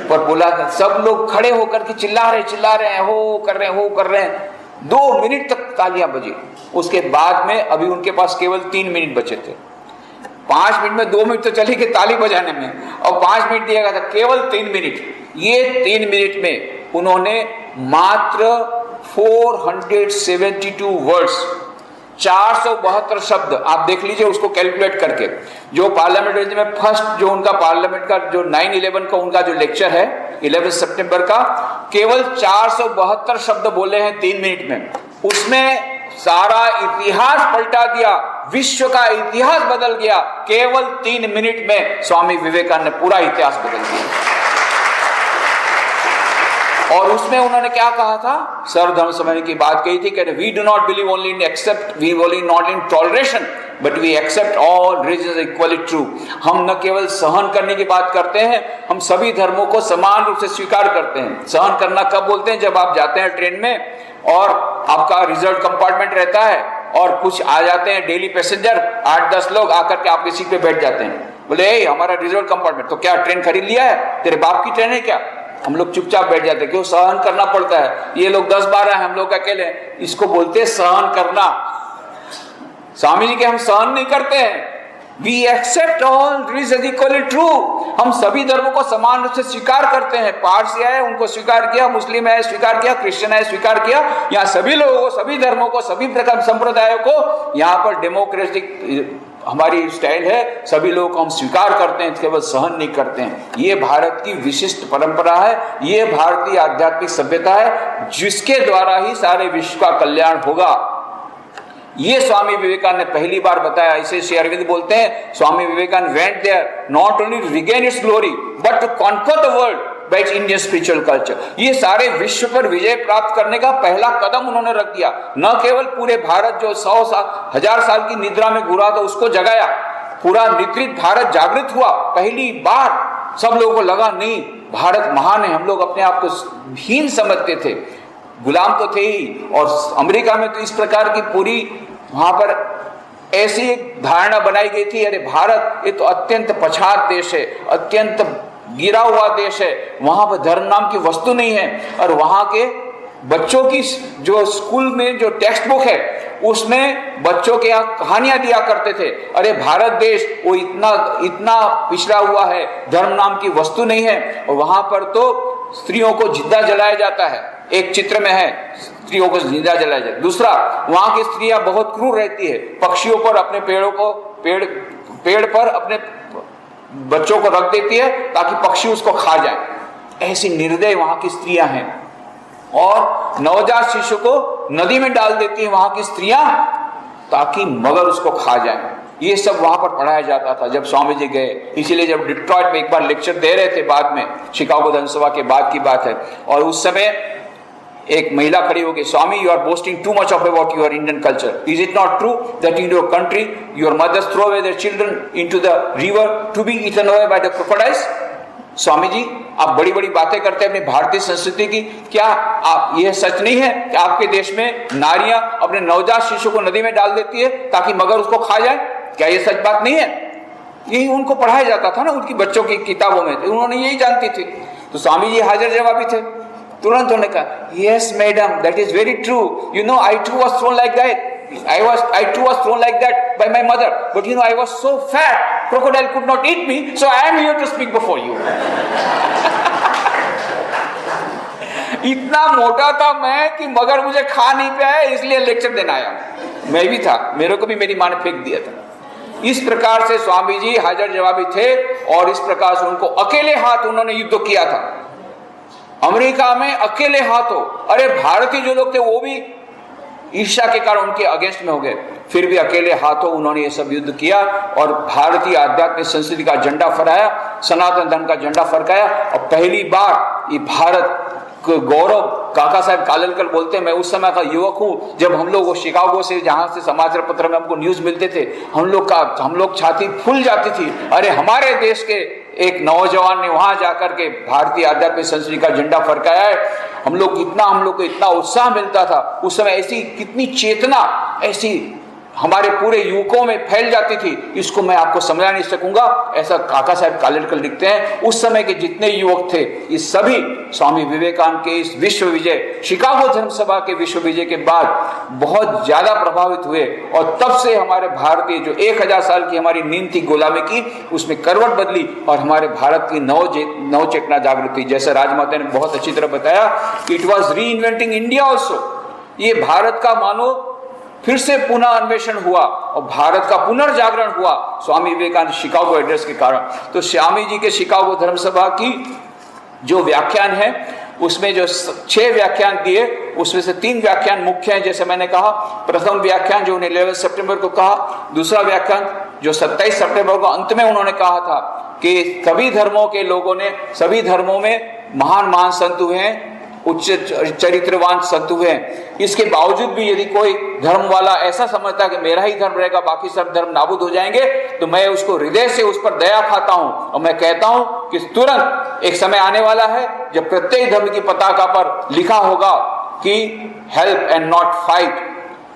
पर बोला सब लोग खड़े होकर के चिल्ला रहे हैं, हो कर रहे हैं। 2 मिनट तक तालियां बजी। उसके बाद में अभी उनके पास केवल 3 मिनट बचे थे। 5 मिनट में 2 मिनट तो चली गई ताली बजाने में, और 5 मिनट दिया गया था, केवल 3 मिनट। ये 3 मिनट में उन्होंने मात्र 472 वर्ड्स, 472 शब्द, आप देख लीजिए उसको कैलकुलेट करके। जो पार्लियामेंट में फर्स्ट जो उनका पार्लियामेंट का जो 9/11 का उनका जो लेक्चर है 11 सितंबर का, केवल 472 शब्द बोले हैं 3 मिनट में। उसमें सारा इतिहास पलटा दिया, विश्व का इतिहास बदल गया। केवल 3 मिनट में स्वामी विवेकानंद ने पूरा इतिहास बदल दिया। और उसमें उन्होंने क्या कहा था, सर्वधर्म समन्वय की बात कही थी कि we do not believe only in accept, we believe not in toleration, but we accept all religions equally true. हम न केवल सहन करने की बात करते हैं, हम सभी धर्मों को समान रूप से स्वीकार करते हैं। सहन करना कब बोलते हैं, जब आप जाते हैं ट्रेन में और आपका रिजर्व कंपार्टमेंट रहता है और कुछ आ जाते हैं डेली पैसेंजर, 8-10 लोग आकर के आपकी सीट पे बैठ जाते हैं। बोले हमारा रिजर्व कंपार्टमेंट, तो क्या ट्रेन खरीद लिया है, तेरे बाप की ट्रेन है क्या? हम लोग चुपचाप बैठ जाते हैं, क्यों? सहन करना पड़ता है। ये लोग 10-12 हैं, हम लोग अकेले, इसको बोलते हैं सहन करना। स्वामी जी के हम सहन नहीं करते हैं। We accept all religions equally true. हम सभी धर्मों को समान रूप से स्वीकार करते हैं। पारसी है उनको स्वीकार किया, मुस्लिम है स्वीकार किया, क्रिश्चियन है स्वीकार किया। यहाँ सभी लोगों को, सभी धर्मों को, सभी प्रकार संप्रदायों को, यहाँ पर डेमोक्रेटिक हमारी स्टाइल है, सभी लोगों को हम स्वीकार करते हैं, केवल सहन नहीं करते हैं। ये भारत की विशिष्ट परंपरा है, ये भारतीय आध्यात्मिक सभ्यता है, जिसके द्वारा ही सारे विश्व का कल्याण होगा। ये स्वामी विवेकानंद ने पहली बार बताया। इसे श्री अरविंद बोलते हैं, Swami Vivekananda went there not only to regain its glory but to conquer the world by Indian spiritual culture. ये सारे विश्व पर विजय प्राप्त करने का पहला कदम उन्होंने रख दिया। न केवल पूरे भारत जो 100 साल 1000 साल की निद्रा में घुरा था उसको जगाया, पूरा निद्रित भारत जागृत हुआ। पहली बार सब लोगों को लगा नहीं भारत महान है, हम लोग अपने आप को हीन समझते थे, गुलाम तो थे ही। और अमेरिका में तो इस प्रकार की पूरी वहां पर ऐसी एक धारणा बनाई गई थी, अरे भारत ये तो अत्यंत पछात देश है, अत्यंत गिरा हुआ देश है, वहां पर धर्म नाम की वस्तु नहीं है। और वहां के बच्चों की जो स्कूल में जो टेक्स्ट बुक है उसमें बच्चों के यहाँ कहानियां दिया करते थे, अरे भारत देश वो इतना इतना पिछड़ा हुआ है, धर्म नाम की वस्तु नहीं है। और वहां पर तो स्त्रियों को जिंदा जलाया जाता है, एक चित्र में है स्त्रियों को जिंदा जलाया जाता है। दूसरा, वहां की स्त्रियां बहुत क्रूर रहती है, पक्षियों पर अपने पेड़ पर अपने बच्चों को रख देती है ताकि पक्षी उसको खा जाए। ऐसी निर्दय वहां की स्त्रियां हैं। और नवजात शिशु को नदी में डाल देती है वहां की स्त्रियां ताकि मगर उसको खा जाए। ये सब वहां पर पढ़ाया जाता था जब स्वामी जी गए। इसीलिए जब डिट्रॉइट में एक बार लेक्चर दे रहे थे, बाद में शिकागो धर्मसभा के बाद की बात है, और उस समय एक महिला खड़ी हो गई, Swami you are boasting too much of about your Indian culture, is it not true that in your country your mothers throw away their children into the river to be eaten away by the crocodiles? Swami ji आप बड़ी बड़ी बातें करते हैं अपनी भारतीय संस्कृति की, क्या आप यह सच नहीं है कि आपके देश में नारियां अपने नवजात शिशु को नदी में डाल देती है ताकि मगर उसको खा जाए? क्या यह सच बात नहीं है? यही उनको पढ़ाया जाता था ना उनकी बच्चों की किताबों में, तो उन्होंने यही जानती थी। तो स्वामी जी हाजिर जवाबी थे, तुरंत उन्होंने कहा yes madam that is very true, you know I too was thrown like that, I too was thrown like that by my mother, but you know I was so fat, crocodile could not eat me, so I am here to speak before you. इतना मोटा था मैं कि मगर मुझे खा नहीं पाया, इसलिए लेक्चर देना आया। मैं भी था, मेरे को भी मेरी माँ ने फेंक दिया था। इस प्रकार से स्वामी जी हाजिर जवाबी थे और इस प्रकार से उनको अकेले हाथ उन्होंने युद्ध किया था अमेरिका में, अकेले हाथों। अरे भारतीय जो लोग थे वो भी ईर्ष्या के कारण उनके अगेंस्ट में हो गए, फिर भी अकेले हाथों उन्होंने ये सब युद्ध किया और भारतीय आध्यात्मिक संस्कृति का झंडा फहराया, सनातन धर्म का झंडा फरकाया। और पहली बार ये भारत गौरव, काका साहब कालेलकर बोलते हैं, मैं उस समय का युवक हूँ जब हम लोग वो शिकागो से जहाँ से समाचार पत्र में हमको न्यूज मिलते थे, हम लोग छाती फूल जाती थी, अरे हमारे देश के एक नौजवान ने वहां जाकर के भारतीय आध्यात्मिक संस्कृति का झंडा फरकाया है। हम लोग को इतना उत्साह मिलता था उस समय, ऐसी कितनी चेतना ऐसी हमारे पूरे युवकों में फैल जाती थी, इसको मैं आपको समझा नहीं सकूंगा। ऐसा काका साहब कालेलकर लिखते हैं। उस समय के जितने युवक थे ये सभी स्वामी विवेकानंद के इस विश्व विजय, शिकागो धर्म सभा के विश्व विजय के बाद बहुत ज्यादा प्रभावित हुए और तब से हमारे भारतीय जो 1000 साल की हमारी नींद थी गुलामी की, उसमें करवट बदली और हमारे भारत की नव चेतना जागृत हुई। जैसे राजमाता ने बहुत अच्छी तरह बताया कि इट वॉज री इन्वेंटिंग इंडिया ऑल्सो, ये भारत का मानो फिर से पुनः अन्वेषण हुआ और भारत का पुनर्जागरण हुआ स्वामी विवेकानंद शिकागो एड्रेस के कारण। तो स्वामी जी के शिकागो धर्म सभा की जो व्याख्यान है उसमें जो 6 व्याख्यान दिए उसमें से 3 व्याख्यान मुख्य हैं। जैसे मैंने कहा, प्रथम व्याख्यान जो उन्हें 11 सितंबर को कहा, दूसरा व्याख्यान जो 27 सितंबर को अंत में उन्होंने कहा था कि सभी धर्मों के लोगों ने, सभी धर्मों में महान संत हुए हैं, उच्च चरित्रवान संत हुए हैं। इसके बावजूद भी यदि कोई धर्म वाला ऐसा समझता है कि मेरा ही धर्म रहेगा बाकी सब धर्म नाबूद हो जाएंगे, तो मैं उसको हृदय से उस पर दया खाता हूं और मैं कहता हूं कि तुरंत एक समय आने वाला है जब प्रत्येक धर्म की पताका पर लिखा होगा कि हेल्प एंड नॉट फाइट,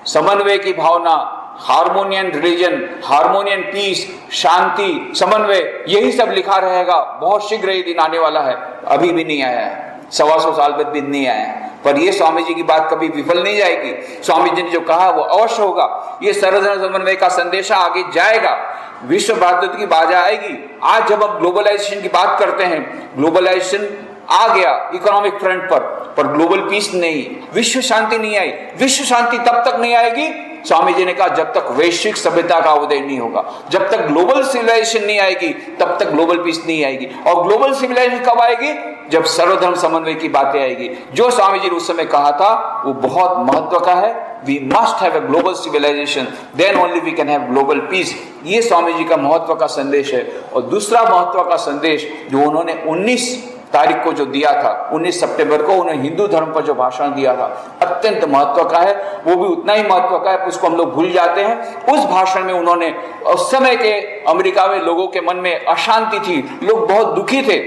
समन्वय की भावना, हार्मोनियन रिलीजन, हार्मोनियन पीस, शांति, समन्वय, यही सब लिखा रहेगा। बहुत शीघ्र ये दिन आने वाला है, अभी भी नहीं आया है, 125 साल बाद भी नहीं आया, पर ये स्वामी जी की बात कभी विफल नहीं जाएगी। स्वामी जी ने जो कहा वो अवश्य होगा। ये सर्वधर्म समन्वय का संदेशा आगे जाएगा, विश्व भ्रातृत्व की बात आएगी। आज जब हम ग्लोबलाइजेशन की बात करते हैं, ग्लोबलाइजेशन आ गया इकोनॉमिक फ्रंट पर ग्लोबल पीस नहीं, विश्व शांति नहीं आई। विश्व शांति तब तक नहीं आएगी, स्वामी जी ने कहा, जब तक वैश्विक सभ्यता का उदय नहीं होगा, जब तक ग्लोबल सिविलाइजेशन नहीं आएगी तब तक ग्लोबल पीस नहीं आएगी। और ग्लोबल सिविलाइजेशन कब आएगी? जब सर्वधर्म समन्वय की बातें आएगी। जो स्वामी जी ने उस समय कहा था वो बहुत महत्व का है। We must have a global civilisation, then only we can have global peace. ये स्वामी जी का महत्व का संदेश है। और दूसरा महत्व का संदेश जो उन्होंने 19 तारीख को जो दिया था, 19 सितंबर को उन्होंने हिंदू धर्म पर जो भाषण दिया था, अत्यंत महत्व का है। वो भी उतना ही महत्व का है, उसको हम लोग भूल जाते हैं। उस भाषण में उन्होंने उस समय के अमेरिका में लोगों के मन में अशांति थी, लोग बहुत दुखी थे।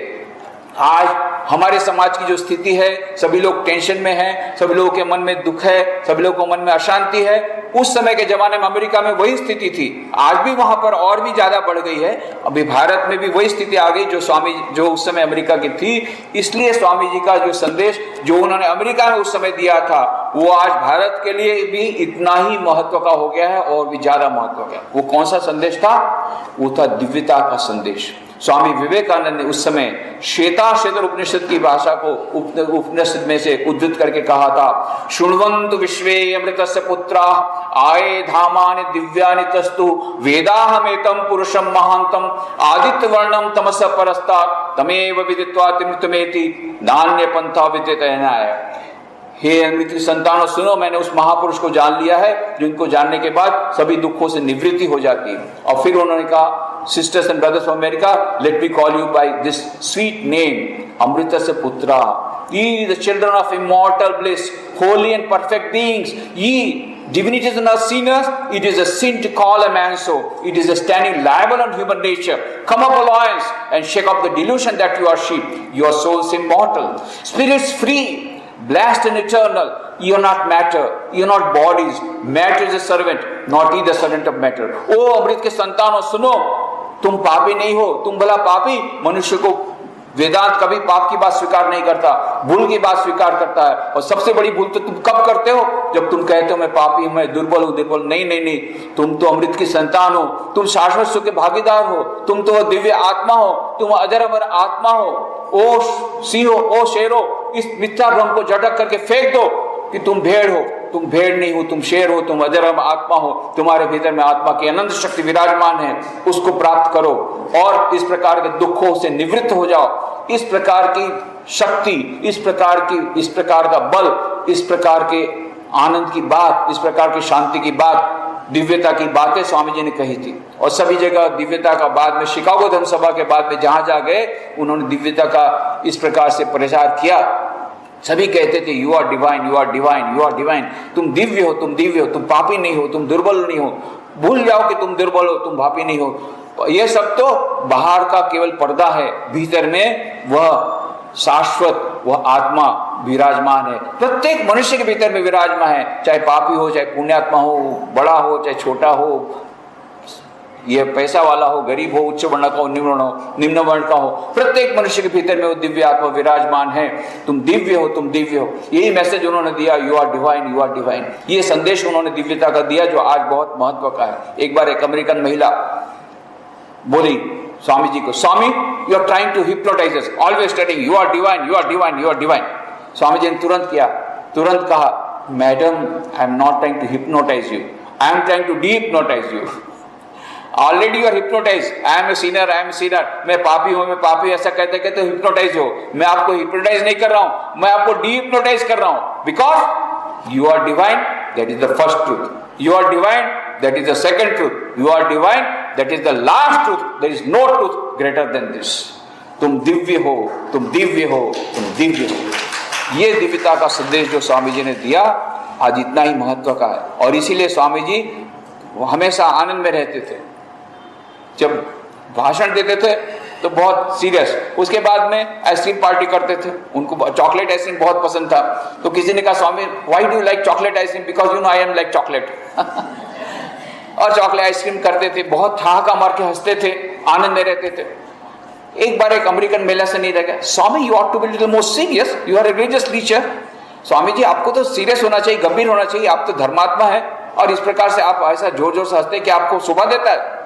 आज हमारे समाज की जो स्थिति है, सभी लोग टेंशन में हैं, सभी लोगों के मन में दुख है, सभी लोगों के मन में अशांति है। उस समय के जमाने में अमेरिका में वही स्थिति थी, आज भी वहां पर और भी ज्यादा बढ़ गई है। अभी भारत में भी वही स्थिति आ गई जो उस समय अमेरिका की थी। इसलिए स्वामी जी का जो संदेश जो उन्होंने अमेरिका में उस समय दिया था, वो आज भारत के लिए भी इतना ही महत्व का हो गया है और भी ज्यादा महत्व का। वो कौन सा संदेश था? वो था दिव्यता का संदेश। स्वामी विवेकानंद ने उस समय श्वेताश्वेतर उपनिषद की भाषा को उपनिषद में से उद्धृत करके कहा था, शृण्वन्तु विश्वे अमृतस्य पुत्राः आये धामानि दिव्यानि तस्तु वेदाहमेतं पुरुषं महान्तं आदित्य वर्णम तमसः परस्तात् तमेव विदित्वा त्रिमृतमेति नान्य पंथा विद्यतेनाय। हे अमृत संतानों सुनो, मैंने उस महापुरुष को जान लिया है जिनको जानने के बाद सभी दुखों से निवृत्ति हो जाती है। और फिर उन्होंने कहा, sisters and brothers of America, let me call you by this sweet name, Amritasya Putra. Ye the children of immortal bliss, holy and perfect beings. Ye divinities and not sinners. It is a sin to call a man so. It is a standing liable on human nature. Come up, alliance, and shake off the delusion that you are sheep. Your souls immortal, spirits free, blessed and eternal. You are not matter, you are not bodies. Matter is a servant, not he the servant of matter. ओ अमृत के संतानों सुनो, तुम पापी नहीं हो, तुम भला पापी। मनुष्य को वेदांत कभी पाप की बात स्वीकार नहीं करता, भूल की बात स्वीकार करता है। और सबसे बड़ी भूल तो तुम कब करते हो? जब तुम कहते हो मैं पापी हूं, मैं दुर्बल हूं, दुर्बल। नहीं नहीं नहीं, तुम तो अमृत की संतान हो, तुम शाश्वत सुख के भागीदार हो, तुम तो दिव्य आत्मा हो, तुम अजर अमर आत्मा हो। ओ सिंहो, ओ शेरो, इस मिथ्या भ्रम को झटक करके फेंक दो कि तुम भेड़ हो। तुम भेड़ नहीं हो, तुम शेर हो, तुम अजर आत्मा हो। तुम्हारे भीतर में आत्मा की अनंत शक्ति विराजमान है, उसको प्राप्त करो और इस प्रकार के दुखों से निवृत्त हो जाओ। इस प्रकार की शक्ति, इस प्रकार का बल, इस प्रकार के आनंद की बात, इस प्रकार की शांति की बात, दिव्यता की बातें स्वामी जी ने कही थी। और सभी जगह दिव्यता का बाद में, शिकागो धर्म सभा के बाद में जहां जहां गए, उन्होंने दिव्यता का इस प्रकार से प्रचार किया। सभी कहते थे you are divine, you are divine, you are divine. तुम दिव्य हो, तुम दिव्य हो, तुम पापी नहीं हो, तुम दुर्बल नहीं हो। भूल जाओ कि तुम दुर्बल हो, तुम पापी नहीं हो। यह सब तो बाहर का केवल पर्दा है, भीतर में वह शाश्वत, वह आत्मा विराजमान है। प्रत्येक मनुष्य के भीतर में विराजमान है, चाहे पापी हो, चाहे पुण्यात्मा हो, बड़ा हो चाहे छोटा हो, ये पैसा वाला हो, गरीब हो, उच्च वर्ण का हो, निम्न वर्ण का हो, प्रत्येक मनुष्य के भीतर में वो दिव्य आत्मा विराजमान है। तुम दिव्य हो, तुम दिव्य हो। यही मैसेज उन्होंने दिया, you are divine, you are divine. ये संदेश उन्होंने दिव्यता का दिया जो आज बहुत महत्व का है। एक बार एक अमेरिकन महिला बोली स्वामी जी को, Swami you are trying to hypnotize us, always telling you are divine, you are divine, you are divine. Swami ji ने तुरंत कहा, madam I am not trying to hypnotize you, I am trying to dehypnotize you. Already you are hypnotize, I am a sinner, I am a sinner. मैं पापी हूं, मैं पापी, ऐसा कहते कहते हिप्नोटाइज हो। मैं आपको हिप्नोटाइज नहीं कर रहा हूं, मैं आपको डीहिप्नोटाइज कर रहा हूं। Because you are divine, that is the first truth. You are divine, that is the second truth. You are divine, that is the last truth. There is no truth greater than this. तुम दिव्य हो, तुम दिव्य हो, तुम दिव्य हो। ये दिव्यता का संदेश जो स्वामी जी ने दिया आज इतना ही महत्व का है। और इसीलिए स्वामी जी हमेशा आनंद में रहते थे। जब भाषण देते थे तो बहुत सीरियस, उसके बाद में आइसक्रीम पार्टी करते थे। उनको चॉकलेट आइसक्रीम बहुत पसंद था। तो किसी ने कहा, Swami why do you like chocolate ice cream? Because you know I am like chocolate. और चॉकलेट आइसक्रीम करते थे, बहुत ठहाका मार के हंसते थे, आनंद में रहते थे। एक बार एक अमेरिकन महिला से नहीं रह गया, Swami you ought to be little more serious, you are a religious teacher. Swami ji आपको तो सीरियस होना चाहिए, गंभीर होना चाहिए, आप तो धर्मात्मा है, और इस प्रकार से आप ऐसा जोर जोर से हंसते कि आपको शोभा देता है।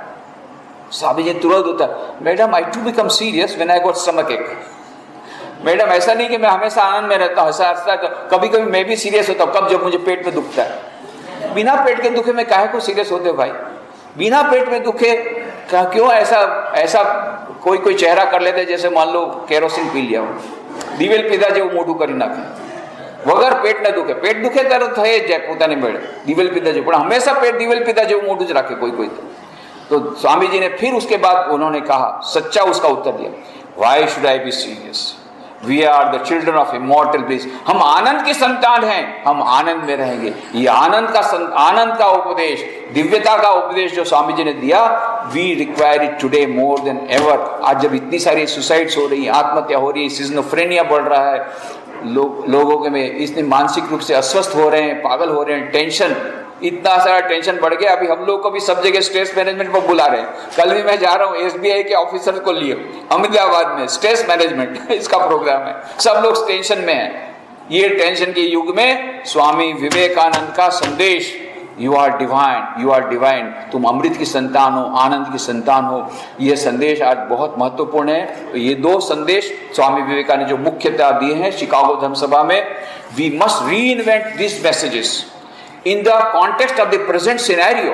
स्वामी जी तुरंत होता, madam I too become serious when I got stomach ache. Madam ऐसा नहीं कि मैं हमेशा आनंद में रहता हूँ, ऐसा कभी कभी मैं भी सीरियस होता हूँ। कब? जब मुझे पेट में दुखता है। बिना पेट के दुखे में काहे को सीरियस होते हो भाई? बिना पेट में दुखे क्यों ऐसा कोई चेहरा कर लेते जैसे मान लो केरोसिन पी लिया हो, दिवेल पीधा जो मोटू करी नाखे वगर पेट न दुखे। पेट दुखे तरह थे जय पोताने मेड़े दिवेल पीधा जो, हमेशा पेट दिवेल पीधा जो मोटू ज राखे कोई तो स्वामी जी ने फिर उसके बाद उन्होंने कहा, सच्चा उसका उत्तर दिया, why should I be serious, we are the children of immortal bliss, हम आनंद की संतान हैं, हम आनंद में रहेंगे। ये आनंद का उपदेश, दिव्यता का उपदेश जो स्वामी जी ने दिया, we require it today more than ever. आज जब इतनी सारी सुसाइड्स हो रही हैं, आत्महत्या हो रही है, सिज़ोफ्रेनिया बढ़ रहा है, लोगों के में इतने मानसिक रूप से अस्वस्थ हो रहे हैं, पागल हो रहे हैं, टेंशन, इतना सारा टेंशन बढ़ गया। अभी हम लोग को भी सब जगह स्ट्रेस मैनेजमेंट पर बुला रहे हैं। कल भी मैं जा रहा हूँ SBI के ऑफिसर को लिए अहमदाबाद में, स्ट्रेस मैनेजमेंट इसका प्रोग्राम है, सब लोग टेंशन में हैं। ये टेंशन के युग में स्वामी विवेकानंद का संदेश, you are divine, you are divine, तुम अमृत की संतान हो, आनंद की संतान हो, यह संदेश आज बहुत महत्वपूर्ण है। तो ये दो संदेश स्वामी विवेकानंद ने जो मुख्यतः दिए हैं शिकागो धर्म सभा में, वी मस्ट री invent this messages in the context of the present scenario.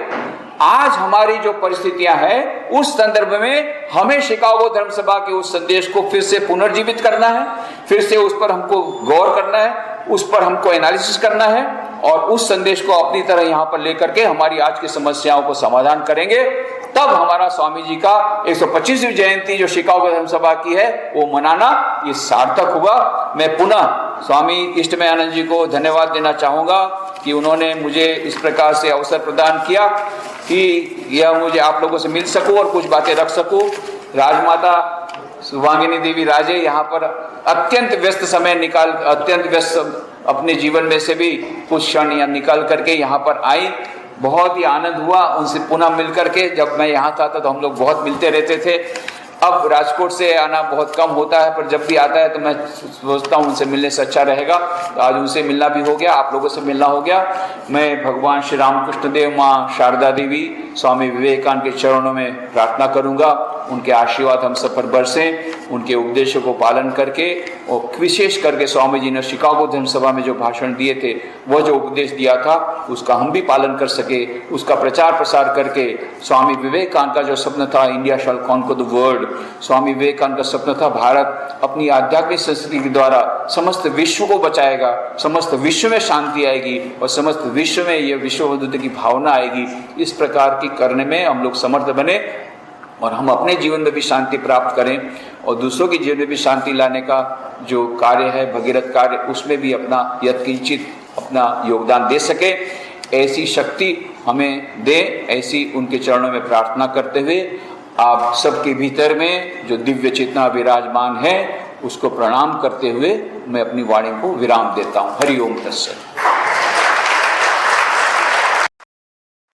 आज हमारी जो परिस्थितियां हैं उस संदर्भ में हमें शिकागो धर्म सभा के उस संदेश को फिर से पुनर्जीवित करना है, फिर से उस पर हमको गौर करना है, उस पर हमको एनालिसिस करना है और उस संदेश को अपनी तरह यहाँ पर लेकर के हमारी आज की समस्याओं को समाधान करेंगे। तब हमारा स्वामी जी का 125वीं जयंती जो शिकागो धर्म सभा की है वो मनाना ये सार्थक हुआ। मैं पुनः स्वामी इष्टमय आनंद जी को धन्यवाद देना चाहूँगा कि उन्होंने मुझे इस प्रकार से अवसर प्रदान किया कि यह मुझे आप लोगों से मिल सकूं और कुछ बातें रख सकूं। राजमाता सुभांगिनी देवी राजे यहाँ पर अत्यंत व्यस्त समय निकाल, अत्यंत व्यस्त अपने जीवन में से भी कुछ क्षण यहाँ निकाल करके यहाँ पर आई। बहुत ही आनंद हुआ उनसे पुनः मिल करके। जब मैं यहाँ था तो हम लोग बहुत मिलते रहते थे। अब राजकोट से आना बहुत कम होता है, पर जब भी आता है तो मैं सोचता हूँ उनसे मिलने से अच्छा रहेगा। तो आज उनसे मिलना भी हो गया, आप लोगों से मिलना हो गया। मैं भगवान श्री रामकृष्ण देव, माँ शारदा देवी, स्वामी विवेकानंद के चरणों में प्रार्थना करूँगा उनके आशीर्वाद हम सब पर बरसें, उनके उपदेशों को पालन करके। और विशेष करके स्वामी जी ने शिकागो धर्म सभा में जो भाषण दिए थे, वह जो उपदेश दिया था उसका हम भी पालन कर सके, उसका प्रचार प्रसार करके स्वामी विवेकानंद का जो सपना था India shall conquer the world, Swami Vivekananda का सपना था भारत अपनी आध्यात्मिक संस्कृति के द्वारा समस्त विश्व को बचाएगा, समस्त विश्व में शांति आएगी और समस्त विश्व में यह विश्व बंधुत्व की भावना आएगी। इस प्रकार की करने में हम लोग समर्थ बने और हम अपने जीवन में भी शांति प्राप्त करें और दूसरों के जीवन में भी शांति लाने का जो कार्य है, भगीरथ कार्य, उसमें भी अपना यत्किंचित अपना योगदान दे सके। ऐसी शक्ति हमें दे, ऐसी उनके चरणों में प्रार्थना करते हुए आप सबके भीतर में जो दिव्य चेतना विराजमान है उसको प्रणाम करते हुए मैं अपनी वाणी को विराम देता हूँ। हरि ओम तत्सत।